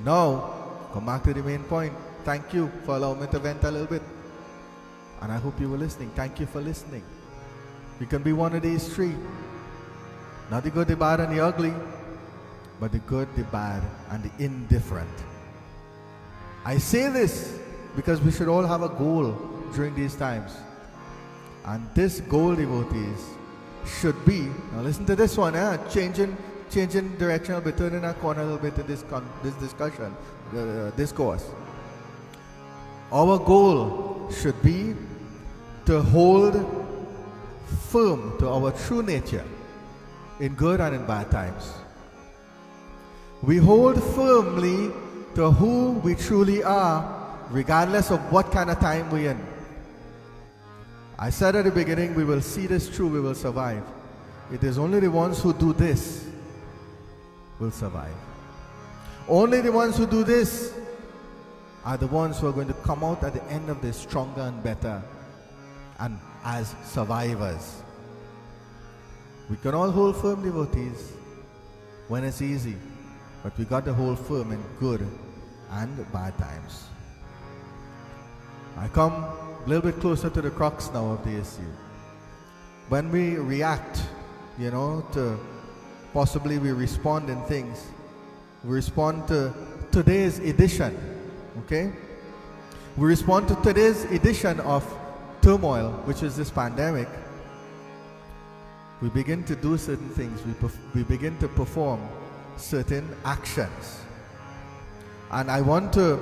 [SPEAKER 1] Now, come back to the main point. Thank you for allowing me to vent a little bit. And I hope you were listening. Thank you for listening. You can be one of these three. Not the good, the bad, and the ugly, but the good, the bad, and the indifferent. I say this because we should all have a goal during these times. And this goal, devotees, should be, now listen to this one, changing direction, I'll be turning our corner a little bit in this discussion, discourse. Our goal should be to hold firm to our true nature in good and in bad times. We hold firmly to who we truly are, regardless of what kind of time we're in. I said at the beginning, we will see this through, we will survive. It is only the ones who do this will survive. Only the ones who do this are the ones who are going to come out at the end of this stronger and better and as survivors. We can all hold firm, devotees, when it's easy, but we got to hold firm in good and bad times. I come a little bit closer to the crux now of the issue. When we react, to possibly we respond in things, we respond to today's edition, okay? We respond to today's edition of turmoil, which is this pandemic. We begin to do certain things. We begin to perform certain actions. And I want to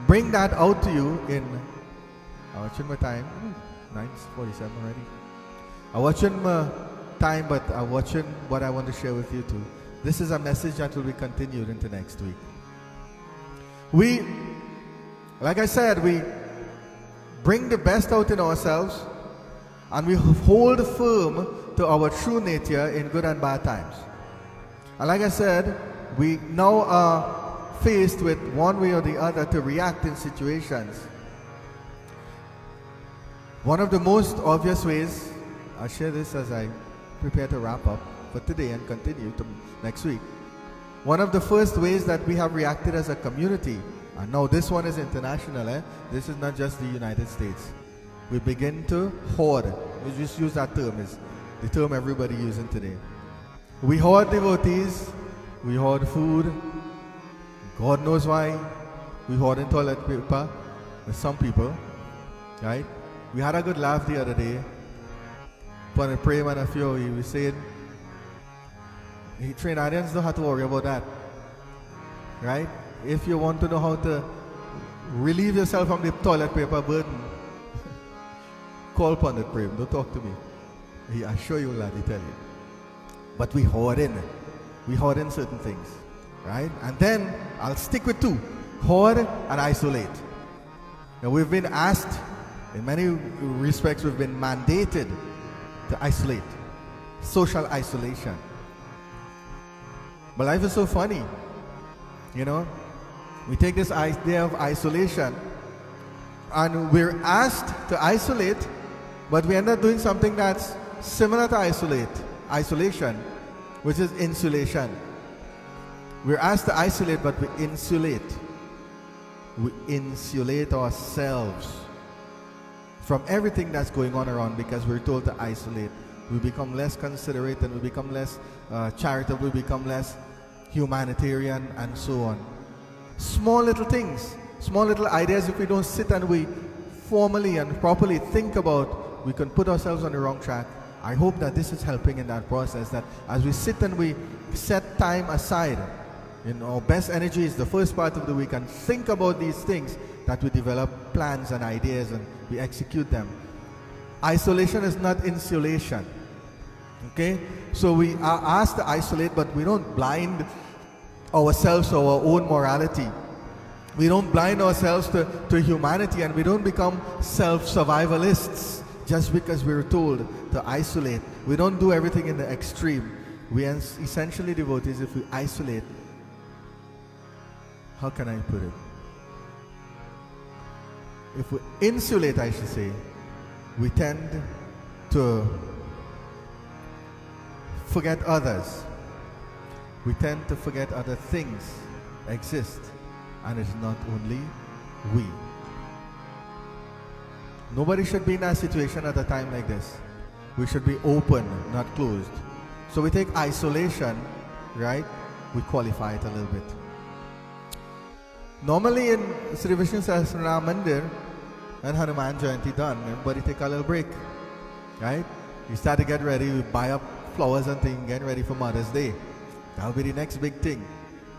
[SPEAKER 1] bring that out to you in, I'm watching my time, 9:47 already. I'm watching my time, but I'm watching what I want to share with you too. This is a message that will be continued into next week. Like I said, we bring the best out in ourselves and we hold firm to our true nature in good and bad times. And like I said, we now are faced with one way or the other to react in situations. One of the most obvious ways, I'll share this as I prepare to wrap up for today and continue to next week. One of the first ways that we have reacted as a community, and now this one is international, this is not just the United States. We begin to hoard. We just use that term, is the term everybody using today. We hoard devotees, we hoard food, God knows why. We hoard in toilet paper with some people, right? We had a good laugh the other day. Upon a prayer man of you, we said, Trinidadians don't have to worry about that, right? If you want to know how to relieve yourself from the toilet paper burden, call upon the prayer. Don't talk to me. I assure you, lad, I tell you. But we hoard in. We hoard in certain things, right? And then I'll stick with two: hoard and isolate. Now we've been asked, in many respects, we've been mandated to isolate, social isolation. But life is so funny, we take this idea of isolation and we're asked to isolate, but we end up doing something that's similar to isolate. isolation, which is insulation. We're asked to isolate, but we insulate. We insulate ourselves from everything that's going on around because we're told to isolate. We become less considerate and we become less charitable, we become less humanitarian and so on. Small little things, small little ideas, if we don't sit and we formally and properly think about, we can put ourselves on the wrong track. I hope that this is helping in that process, that as we sit and we set time aside, our best energy is the first part of the week, and think about these things, that we develop plans and ideas and we execute them. Isolation is not insulation. Okay? So we are asked to isolate, but we don't blind ourselves to our own morality. We don't blind ourselves to humanity, and we don't become self-survivalists just because we're told to isolate. We don't do everything in the extreme. We essentially, devotees, if we isolate, how can I put it? If we insulate, I should say, we tend to forget others. We tend to forget other things exist, and it's not only we. Nobody should be in a situation at a time like this. We should be open, not closed. So we take isolation, right? We qualify it a little bit. Normally in Sri Vishnu Sahasranam Mandir, when Hanuman Jayanti done, everybody take a little break, right? You start to get ready, we buy up flowers and things, get ready for Mother's Day. That'll be the next big thing,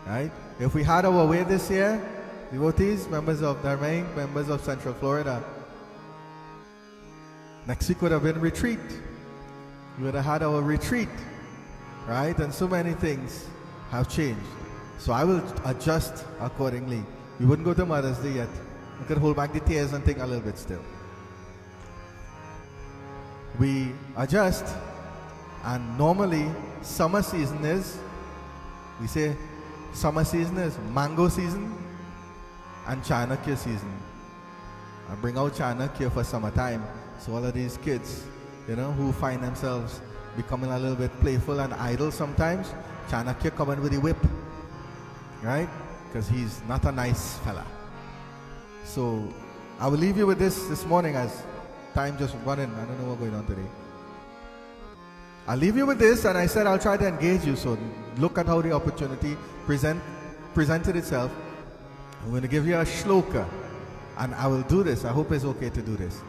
[SPEAKER 1] right? If we had our way this year, devotees, members of Dharma Inc., members of Central Florida, next week would have been retreat. We would have had our retreat, right? And so many things have changed. So I will adjust accordingly. We wouldn't go to Mother's Day yet. We could hold back the tears and think a little bit still. We adjust, and normally summer season is, we say summer season is mango season and Chanakya season. I bring out Chanakya for summertime. So all of these kids, who find themselves becoming a little bit playful and idle sometimes, Chanakya coming with the whip, right? Because he's not a nice fella. So I will leave you with this morning, as time just running. I don't know what's going on today. I'll leave you with this, and I said I'll try to engage you. So look at how the opportunity presented itself. I'm going to give you a shloka, and I will do this. I hope it's okay to do this.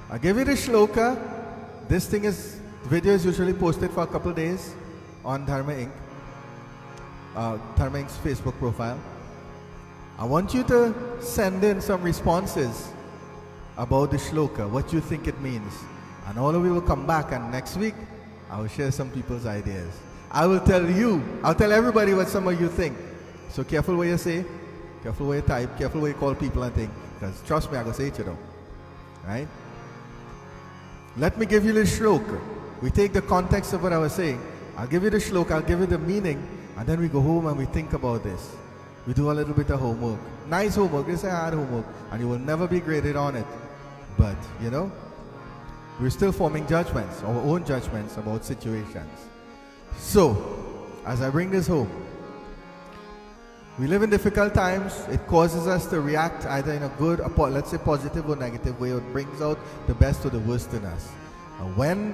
[SPEAKER 1] I'll give you the shloka. This video is usually posted for a couple days on Dharma Inc. Dharma Inc.'s Facebook profile. I want you to send in some responses about the shloka, what you think it means. And all of you will come back, and next week I will share some people's ideas. I'll tell everybody what some of you think. So careful what you say, careful what you type, careful what you call people and things. Because trust me, I'm going to say it, Right? Let me give you the shloka. We take the context of what I was saying. I'll give you the shloka, I'll give you the meaning, and then we go home and we think about this. We do a little bit of homework. Nice homework, it's a hard homework, and you will never be graded on it. But, we're still forming judgments, our own judgments about situations. So, as I bring this home, we live in difficult times. It causes us to react either in a good, let's say positive or negative way. It brings out the best or the worst in us. And when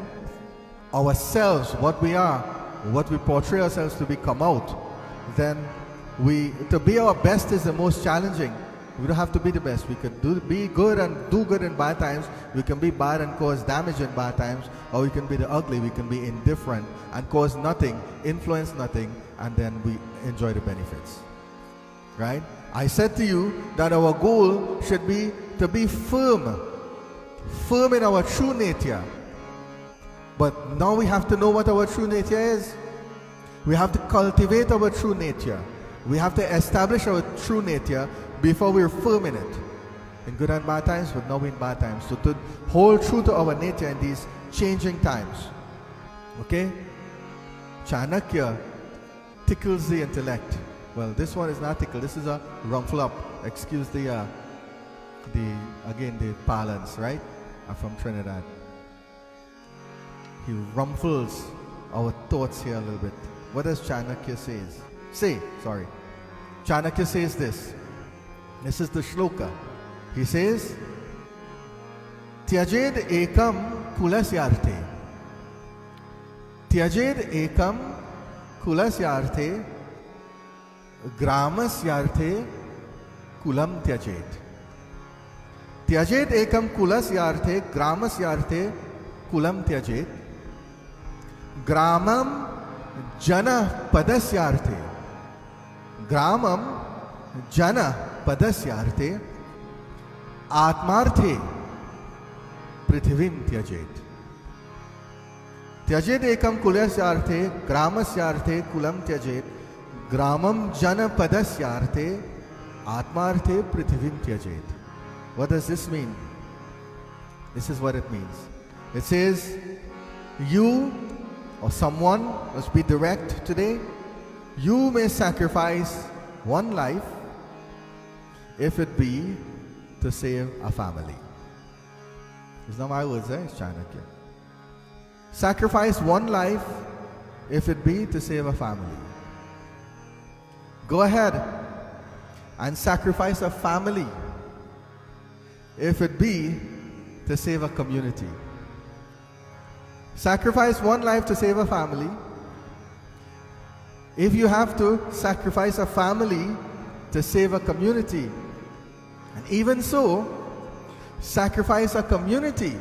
[SPEAKER 1] ourselves, what we are, what we portray ourselves to be, come out, then to be our best is the most challenging. We don't have to be the best. We can be good and do good in bad times. We can be bad and cause damage in bad times. Or we can be the ugly. We can be indifferent and cause nothing, influence nothing, and then we enjoy the benefits. Right? I said to you that our goal should be to be firm in our true nature. But now we have to know what our true nature is. We have to cultivate our true nature. We have to establish our true nature before we're firm in it. In good and bad times, but now in bad times. So to hold true to our nature in these changing times. Okay? Chanakya tickles the intellect. Well, this one is not tickle. This is a rumple up. Excuse the parlance, right? I'm from Trinidad. He rumples our thoughts here a little bit. What does Chanakya say? Chanakya says this. This is the shloka. He says, Tyajed ekam kulasyarthe. Tyajed ekam kulasyarthe. Gramasyarthe kulam tyajed. Tyajed ekam kulasyarthe. Gramasyarthe kulam tyajed. Gramam jana padasyarthe. Gramam jana padasyarthe. Atmarthe prithivim tyajed. Tyajed ekam kulasyarthe. Gramasyarthe kulam tyajed. Gramam jana padasyarthe. Atmarthe prithivim tyajed. What does this mean? This is what it means. It says, you or someone, let's be direct today, you may sacrifice one life if it be to save a family. It's not my words, it's Chanakya. Sacrifice one life if it be to save a family. Go ahead and sacrifice a family if it be to save a community. Sacrifice one life to save a family. If you have to sacrifice a family to save a community, and even so, sacrifice a community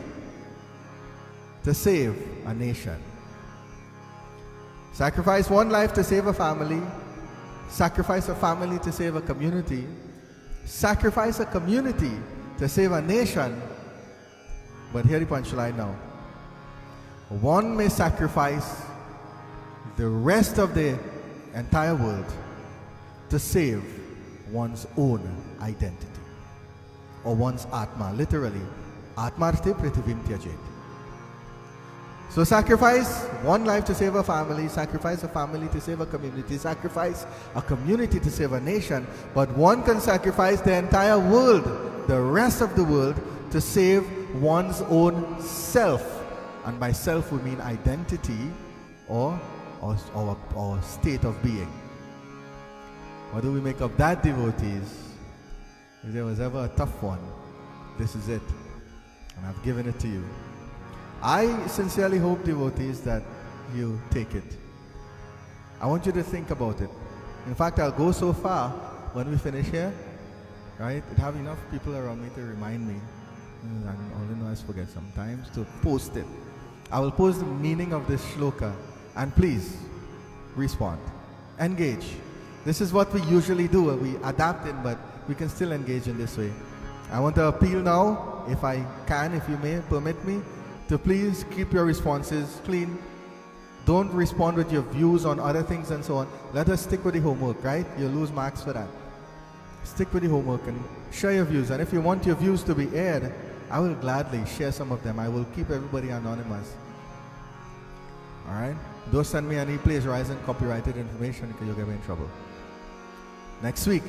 [SPEAKER 1] to save a nation. Sacrifice one life to save a family, sacrifice a family to save a community, sacrifice a community to save a nation. But here the punchline now. One may sacrifice the rest of the entire world to save one's own identity or one's Atma, literally. Atmarte prithivim tyajed. So sacrifice one life to save a family, sacrifice a family to save a community, sacrifice a community to save a nation, but one can sacrifice the entire world, the rest of the world, to save one's own self. And by self we mean identity or state of being. What do we make of that, devotees? If there was ever a tough one, this is it. And I've given it to you. I sincerely hope, devotees, that you take it. I want you to think about it. In fact, I'll go so far when we finish here, right? I'd have enough people around me to remind me. I only know I forget sometimes to post it. I will post the meaning of this shloka, and please respond. Engage. This is what we usually do. We adapt it, but we can still engage in this way. I want to appeal now, if I can, if you may permit me, to please keep your responses clean. Don't respond with your views on other things and so on. Let us stick with the homework, right? You'll lose marks for that. Stick with the homework and share your views. And if you want your views to be aired, I will gladly share some of them. I will keep everybody anonymous. Alright? Don't send me any plagiarized and copyrighted information because you'll get me in trouble. Next week,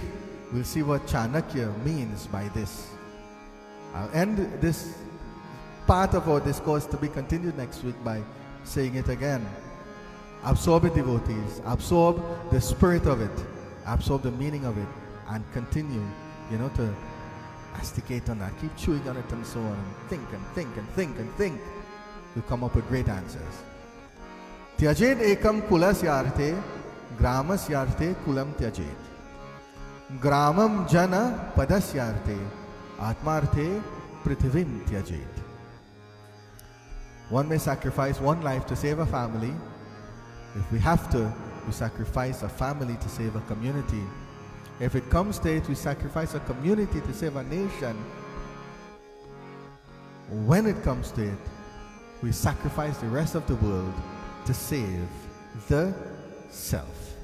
[SPEAKER 1] we'll see what Chanakya means by this. I'll end this part of our discourse to be continued next week by saying it again. Absorb it, devotees. Absorb the spirit of it. Absorb the meaning of it. And continue, to masticate on that. Keep chewing on it and so on. And think and think and think and think. You'll come up with great answers. Tyajed ekam kulasyarthe. Gramasyarthe kulam tyajed. Gramam jana padasyarthe. Atmarthe prithivim tyajed. One may sacrifice one life to save a family. If we have to, we sacrifice a family to save a community. If it comes to it, we sacrifice a community to save a nation. When it comes to it, we sacrifice the rest of the world to save the self.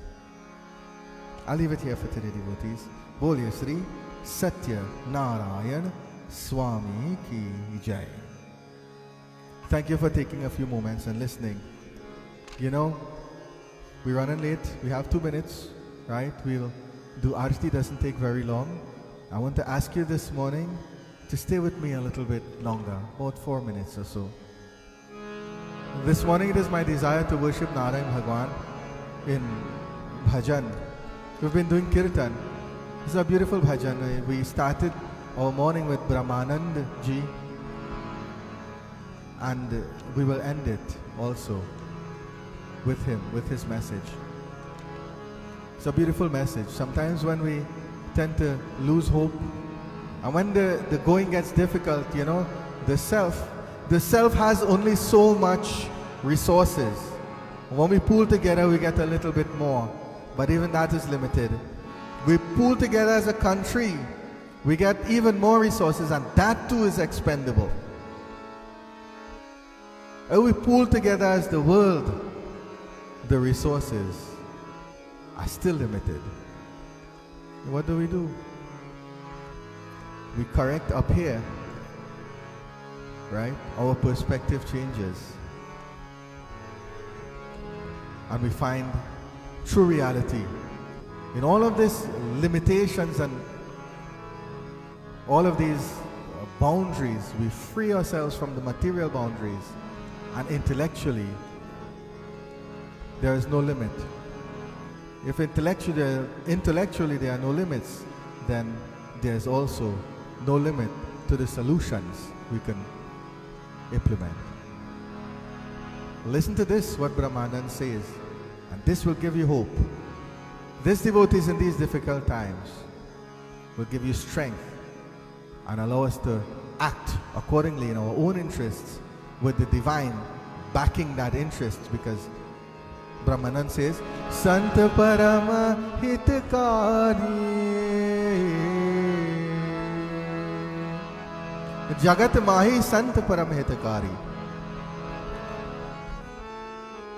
[SPEAKER 1] I'll leave it here for today, devotees. Boliye Sri Satya Narayan Swami Ki Jai. Thank you for taking a few moments and listening. We're running late. We have 2 minutes, right? We'll do Arti, doesn't take very long. I want to ask you this morning to stay with me a little bit longer, about 4 minutes or so. This morning it is my desire to worship Narayan Bhagwan in bhajan. We've been doing kirtan. This is a beautiful bhajan. We started our morning with Brahmanand ji, and we will end it also with him, with his message. It's a beautiful message. Sometimes when we tend to lose hope, and when the going gets difficult, you know, the self has only so much resources. When we pool together, we get a little bit more, but even that is limited. We pool together as a country, we get even more resources, and that too is expendable. And we pool together as the world, the resources are still limited. What do? We correct up here, right? Our perspective changes, and we find true reality. In all of these limitations and all of these boundaries, we free ourselves from the material boundaries, and intellectually there is no limit. If intellectually there are no limits, then there's also no limit to the solutions we can implement. Listen to this, what Brahmanand says, and this will give you hope. This, devotees, in these difficult times will give you strength and allow us to act accordingly in our own interests, with the divine backing that interest, because Brahmanand says, Sant Parama Hitakari Jagat Mahi Sant Param Hitakari.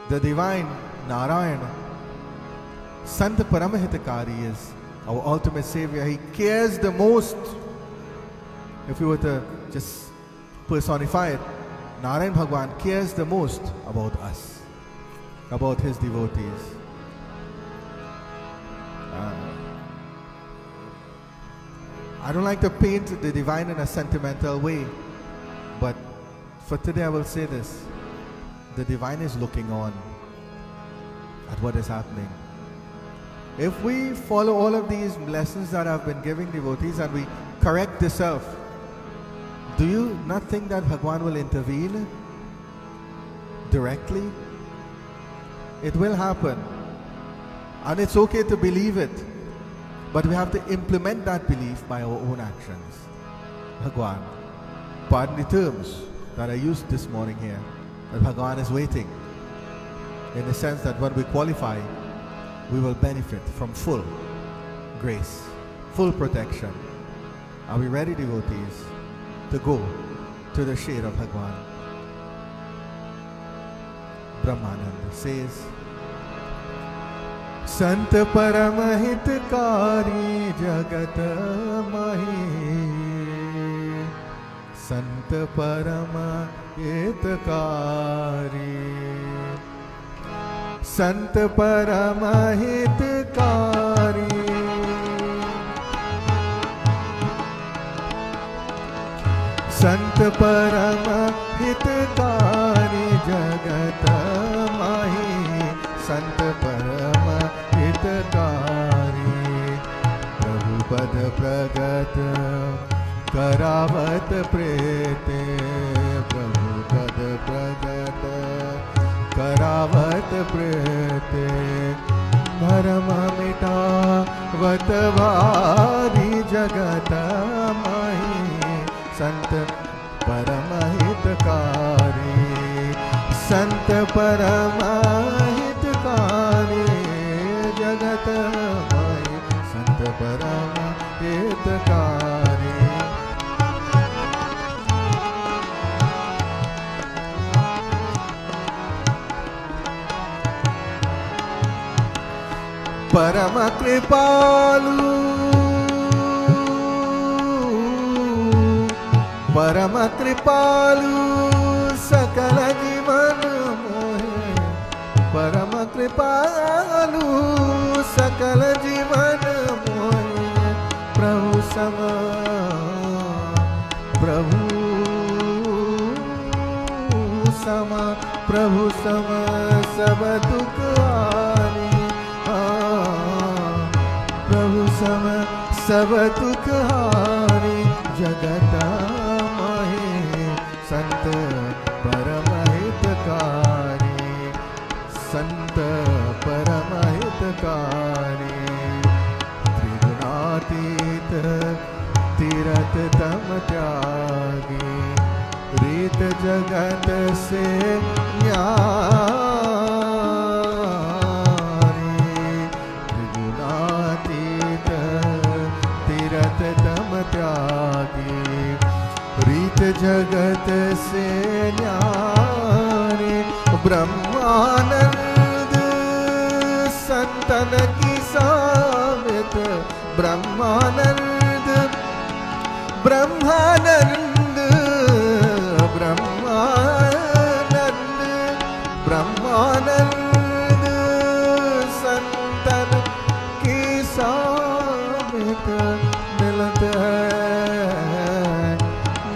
[SPEAKER 1] The divine Narayan, Sant Param Hitakari, is our ultimate savior. He cares the most. If we were to just personify it, Narayan Bhagwan cares the most about us, about his devotees. I don't like to paint the divine in a sentimental way, but for today I will say this: the divine is looking on at what is happening. If we follow all of these lessons that I've been giving devotees and we correct the self, do you not think that Bhagwan will intervene directly? It will happen, and it's okay to believe it, but we have to implement that belief by our own actions. Bhagwan, pardon the terms that I used this morning here, that Bhagwan is waiting, in the sense that when we qualify, we will benefit from full grace, full protection. Are we ready, devotees, to go to the shade of Bhagwan? Brahmananda says, Sant Paramahitकारी Jagat Mahi, Sant Paramahitकारी, Sant Paramahitकारी, Sant Paramahitकारी Jagat Mahi, Sant Paramahitकारी, Prabhu Pad Pragat Karavat Prete, Prabhu Pad Pragat Karavat Prete, Dharma Mita Vatvari Jagat Mahi, Sant Paramahitकारी, Sant Paramahitकारी Jagat Mahi, Sant Paramahitकारी. Parama Kripalu, Parama Kripalu Sakala Jivan Mohe, Parama Kripalu Sakala Jivan Mohe, Prabhu Sama, Prabhu Sama, प्रभु सम सब दुख हारे, प्रभु सम सब दुख हारे, जगत माहे संत परम हितकारी, संत परम हितकारी। त्रिगुणातीत तीरथ तम त्यागी, रीत जगत से न्यारी। त्रिगुणातीत तीरथ तम त्यागी, रीत जगत से न्यारी। ब्रह्मानंद संतन की सावित, ब्रह्मानंद ब्रह्मानंद ब्रह्मानंद ब्रह्मानंद संतन की सावित, मिलत है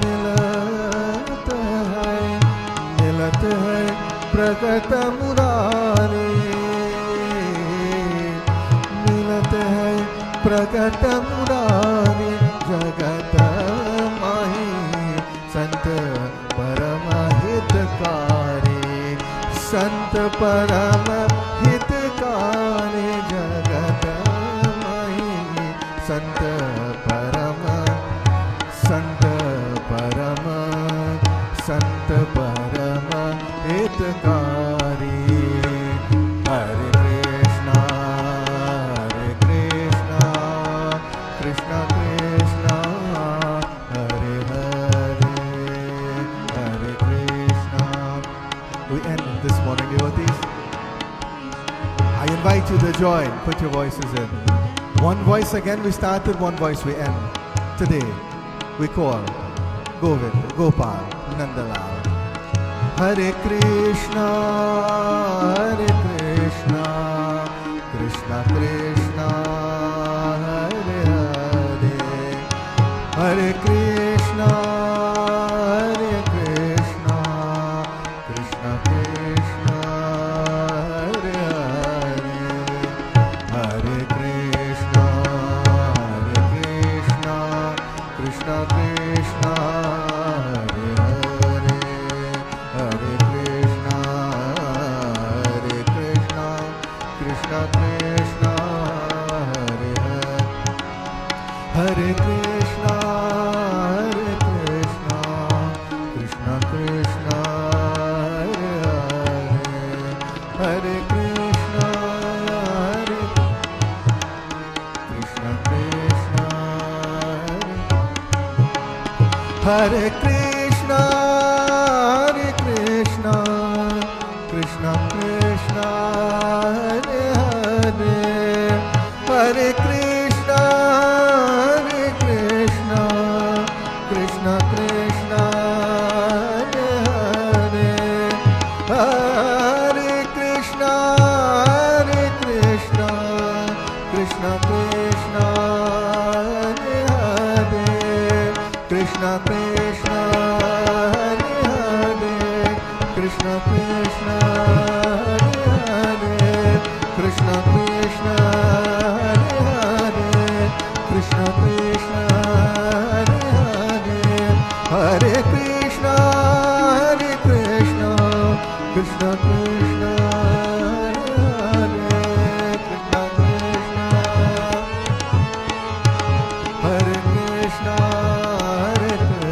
[SPEAKER 1] मिलत है मिलत है प्रकट मुरारी, मिलत है प्रकट मुरारी। जगत माही संत परम हितकारी, संत परम हितकारी। जगत माही संत परम संत परम संत परम हितकारी। हरे कृष्णा कृष्णा कृष्णा हरे हरे, हरे Krishna. We end this morning, devotees. I invite you to join. Put your voices in. One voice again we started, one voice we end. Today we call Govind, Gopal, Nandalal. Hare Krishna, Krishna Krishna, Hare Hare, Hare Krishna, Krishna Krishna, Hare Hare, Hare Krishna, Krishna Krishna, Hare Hare, Hare Krishna, Krishna Krishna, Hare Hare, Hare Krishna, Krishna Krishna, Hare Hare, Hare Krishna, Krishna Krishna, Hare Krishna, Krishna Krishna, Hare Hare, Hare Krishna, Krishna Krishna, Hare Hare, Hare Krishna, Krishna Krishna, Hare Hare, Krishna Krishna, Hare Hare, Krishna Krishna, Hare Hare, Krishna Krishna, Hare Hare, Krishna Krishna, Hare Hare, Hare Krishna, Krishna Krishna, Hare Hare, Krishna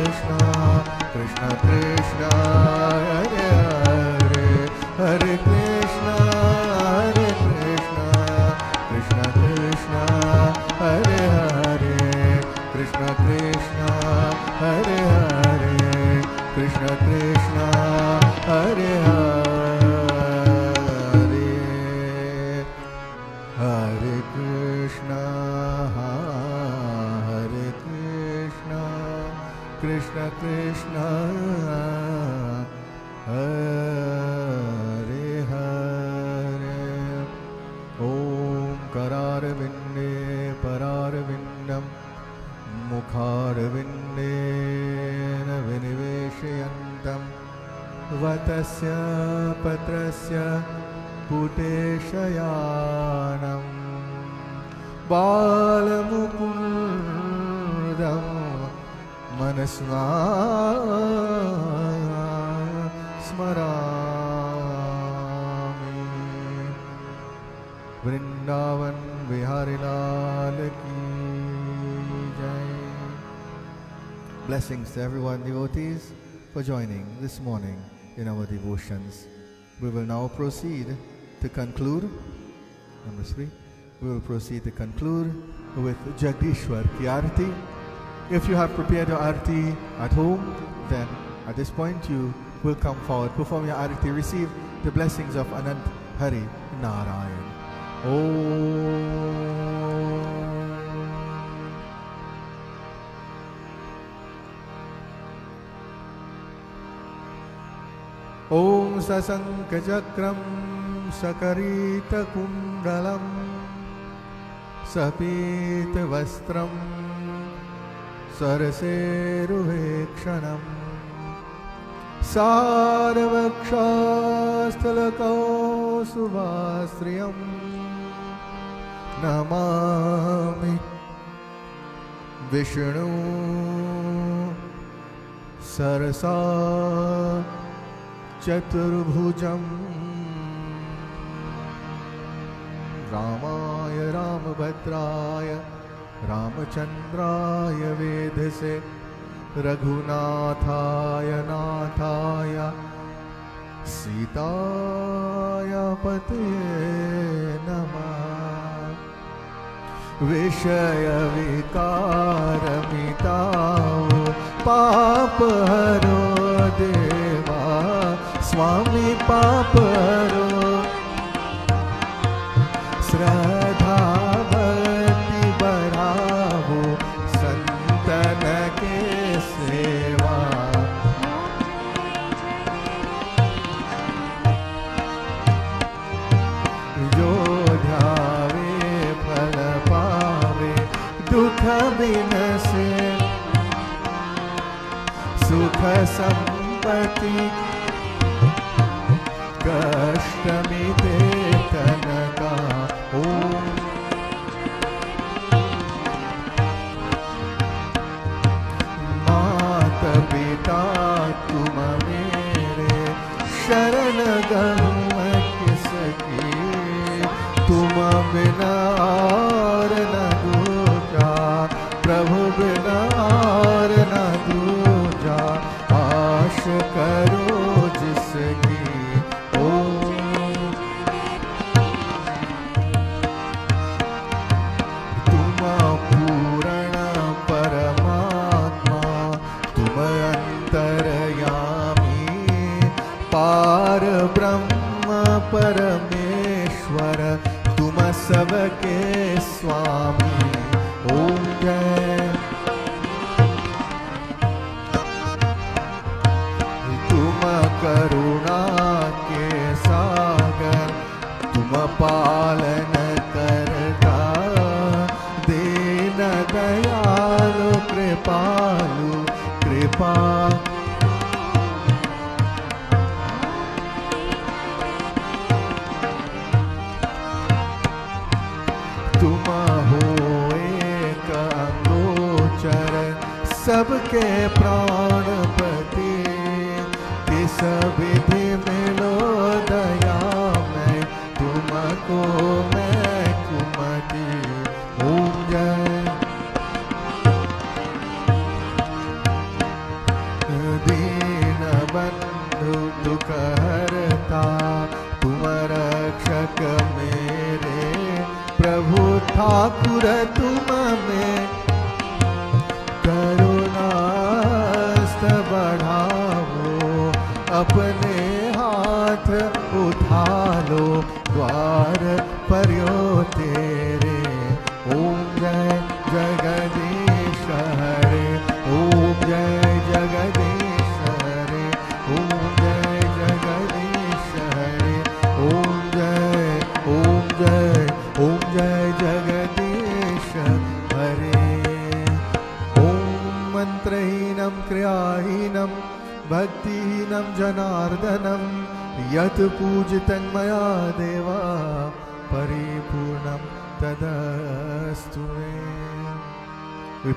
[SPEAKER 1] Krishna, Krishna Krishna, Hare Hare, Hare Krishna, Krishna Krishna, Hare Hare, Krishna Krishna, Hare Hare, Krishna Krishna, Hare Hare, Hare Krishna, Hare Krishna, Krishna Krishna, Hare Hare. Om Kararvinde Pararvindam Mukharvinde Viniveshayantam वतस्य पत्रस्य पुटेशयानम् बालमुकुन्दं मनस्ना स्मरामि। वृंदावन बिहारी लाल की जय। Blessings to everyone, devotees, for joining this morning in our devotions. We will now proceed to conclude. Number 3. We will proceed to conclude with Jagdishwar ki Aarti. If you have prepared your Aarti at home, then at this point you will come forward, perform your Aarti, receive the blessings of Anant Hari Narayan. Om Sasankachakram Sakarittakundalam Sapitavastram Saraseruvekshanam Sarvakshastalakau Subhastriyam Namami Vishnu Sarasa Chaturbhujam Ramaya Ramabhadraya Ramachandraya Vedhase Raghunathaya Nathaya Sitaya Patye Namah Vishaya Vikaramitao Papaharo Deva Swami Papaharo Shraddha Bhakti Badhavo Santan ke Seva Jo dhyave phal paave dukha binase sukha sampati Kashtami tanaka Om Mata pita tum mere Sharan gahum kisaki Tum bina aur na dooja Prabhu bina aur na dooja Aash karo jisaki परमेश्वर तुम सबके स्वामी ओम जय तुम करुणा के सागर तुम पालन करता दीन दयालु कृपालु कृपा सबके प्राणपति किस विधि मिलो दया में तुमको मैं कुमति ओम जय दीन बंधु दुख हरता तुम रक्षक मेरे प्रभु ठाकुर तुम में बढ़ाओ अपने हाथ उठा लो द्वार पर्यो तेरे ओम जय जगदीश हरे ओम जय जगदीश हरे ओम जय जगदीश हरे ओम जय जगदीश हरे ओम मंत्रहीनम क्रियाहीनम भक्ति भक्तिहीनं जनार्दनं यत् पूजितं मया देवा परिपूर्णं तदस्तु मे. We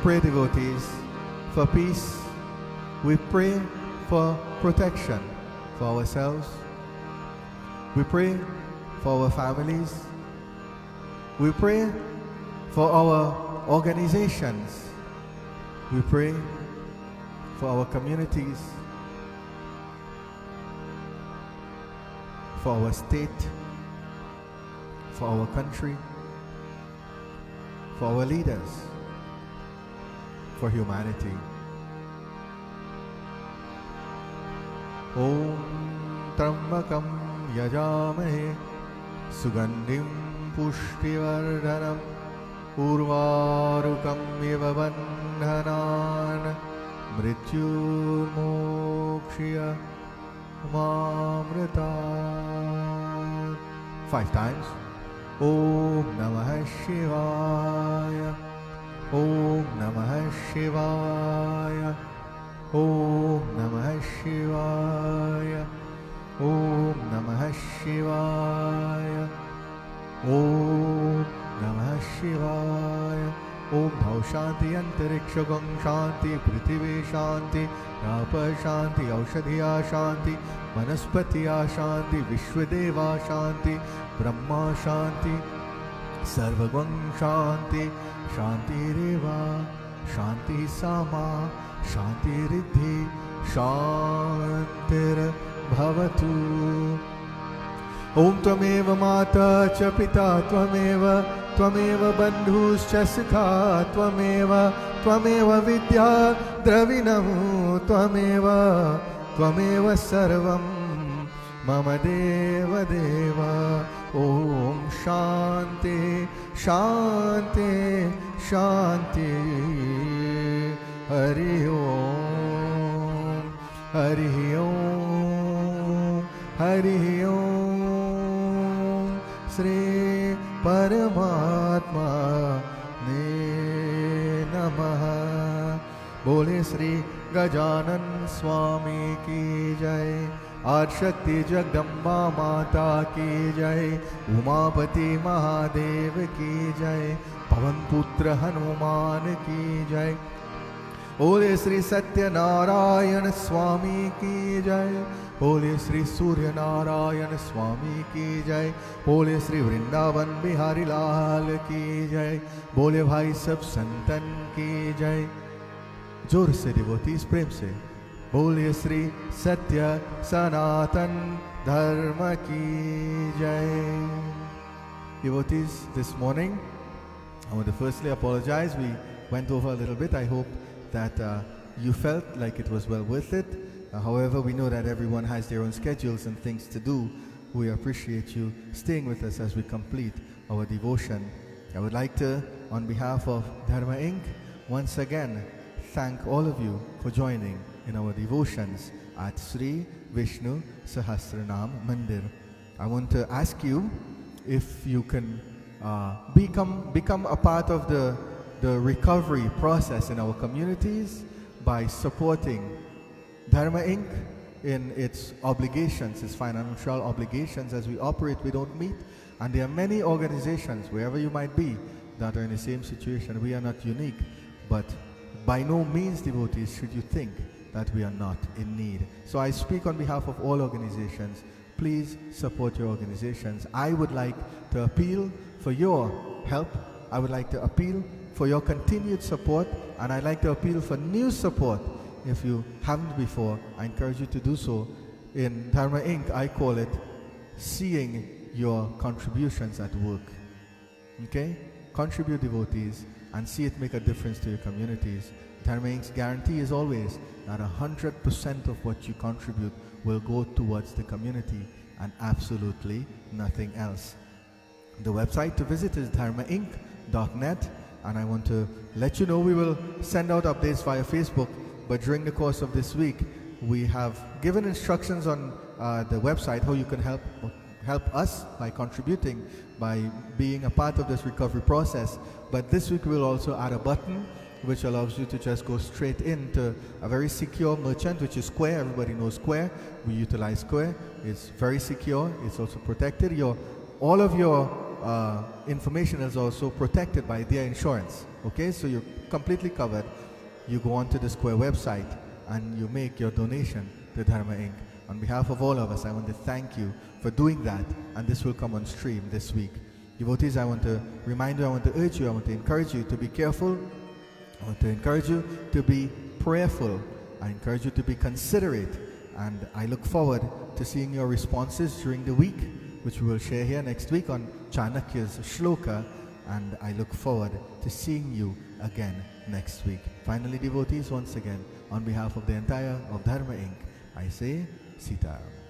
[SPEAKER 1] pray devotees for peace. We pray for protection for ourselves. We pray for our families. We pray for our organizations. We pray for our communities, for our state, for our country, for our leaders, for humanity. Om Trambakam Yajamahe Sugandhim Pushtivardhanam Urvarukam Iva Bandhanan Mrityurmokshiya Mamritat. 5 times. Om Namah Shivaya. Om Namah Shivaya. Om Namah Shivaya. Om Namah Shivaya. Om Namah Shivaya. Om Dhau Shanti Antariksha Gam Shanti Prithvi Shanti Rapa Shanti Aushadhiya Shanti Vanaspatiya Shanti Vishwadeva Shanti Brahma Shanti Sarvagam Shanti Shanti Reva Shanti Sama Shanti Riddhi Shantir Bhavatu. Om Tvameva Mata Cha Pita Tvameva Bandhuscha Sikha Tvameva Vidya Dravinam Tvameva Sarvam Mama Deva Deva. Om Shanti Shanti Shanti. Hari Om Hari Om Hari Om. Shri Paramatma Ne Namaha. Bole Shri Gajanan Swami ki jai. Adshakti Jagdamba Mata ki jai. Umapati Mahadev ki jai. Pavan Putra Hanuman ki jai. Bole Shri Satya Narayan Swami ki jai. Bole Shri Surya Narayan Swami ki jai. Bole Shri Vrindavan Bihari Lal ki jai. Bole Bhai Sab Santan ki jai. जोर से devotees प्रेम से बोलिए श्री सत्य सनातन धर्म की जय. Devotees, this morning I want to firstly apologize. We went over a little bit. I hope that you felt like it was well worth it. However, we know that everyone has their own schedules and things to do. We appreciate you staying with us as we complete our devotion. I would like to, on behalf of Dharma Inc., once again thank all of you for joining in our devotions at Sri Vishnu Sahasranam Mandir. I want to ask you if you can become a part of the recovery process in our communities by supporting Dharma Inc. in its obligations, its financial obligations. As we operate, we don't meet, and there are many organizations, wherever you might be, that are in the same situation. We are not unique, but by no means, devotees, should you think that we are not in need. So I speak on behalf of all organizations. Please support your organizations. I would like to appeal for your help. I would like to appeal for your continued support, and I'd like to appeal for new support. If you haven't before, I encourage you to do so. In Dharma Inc., I call it seeing your contributions at work. Okay? Contribute, devotees, and see it make a difference to your communities. Dharma Inc.'s guarantee is always that 100% of what you contribute will go towards the community and absolutely nothing else. The website to visit is dharmainc.net, and I want to let you know we will send out updates via Facebook, but during the course of this week, we have given instructions on the website how you can help us by contributing, by being a part of this recovery process. But this week we'll also add a button which allows you to just go straight into a very secure merchant, which is Square. Everybody knows Square. We utilize Square. It's very secure. It's also protected. All of your information is also protected by their insurance. Okay, so you're completely covered. You go onto the Square website and you make your donation to Dharma Inc. On behalf of all of us, I want to thank you for doing that, and this will come on stream this week. Devotees, I want to remind you, I want to urge you, I want to encourage you to be careful. I want to encourage you to be prayerful. I encourage you to be considerate, and I look forward to seeing your responses during the week, which we will share here next week on Chanakya's Shloka, and I look forward to seeing you again next week. Finally, devotees, once again, on behalf of the entire of Dharma Inc., I say, Sitaram.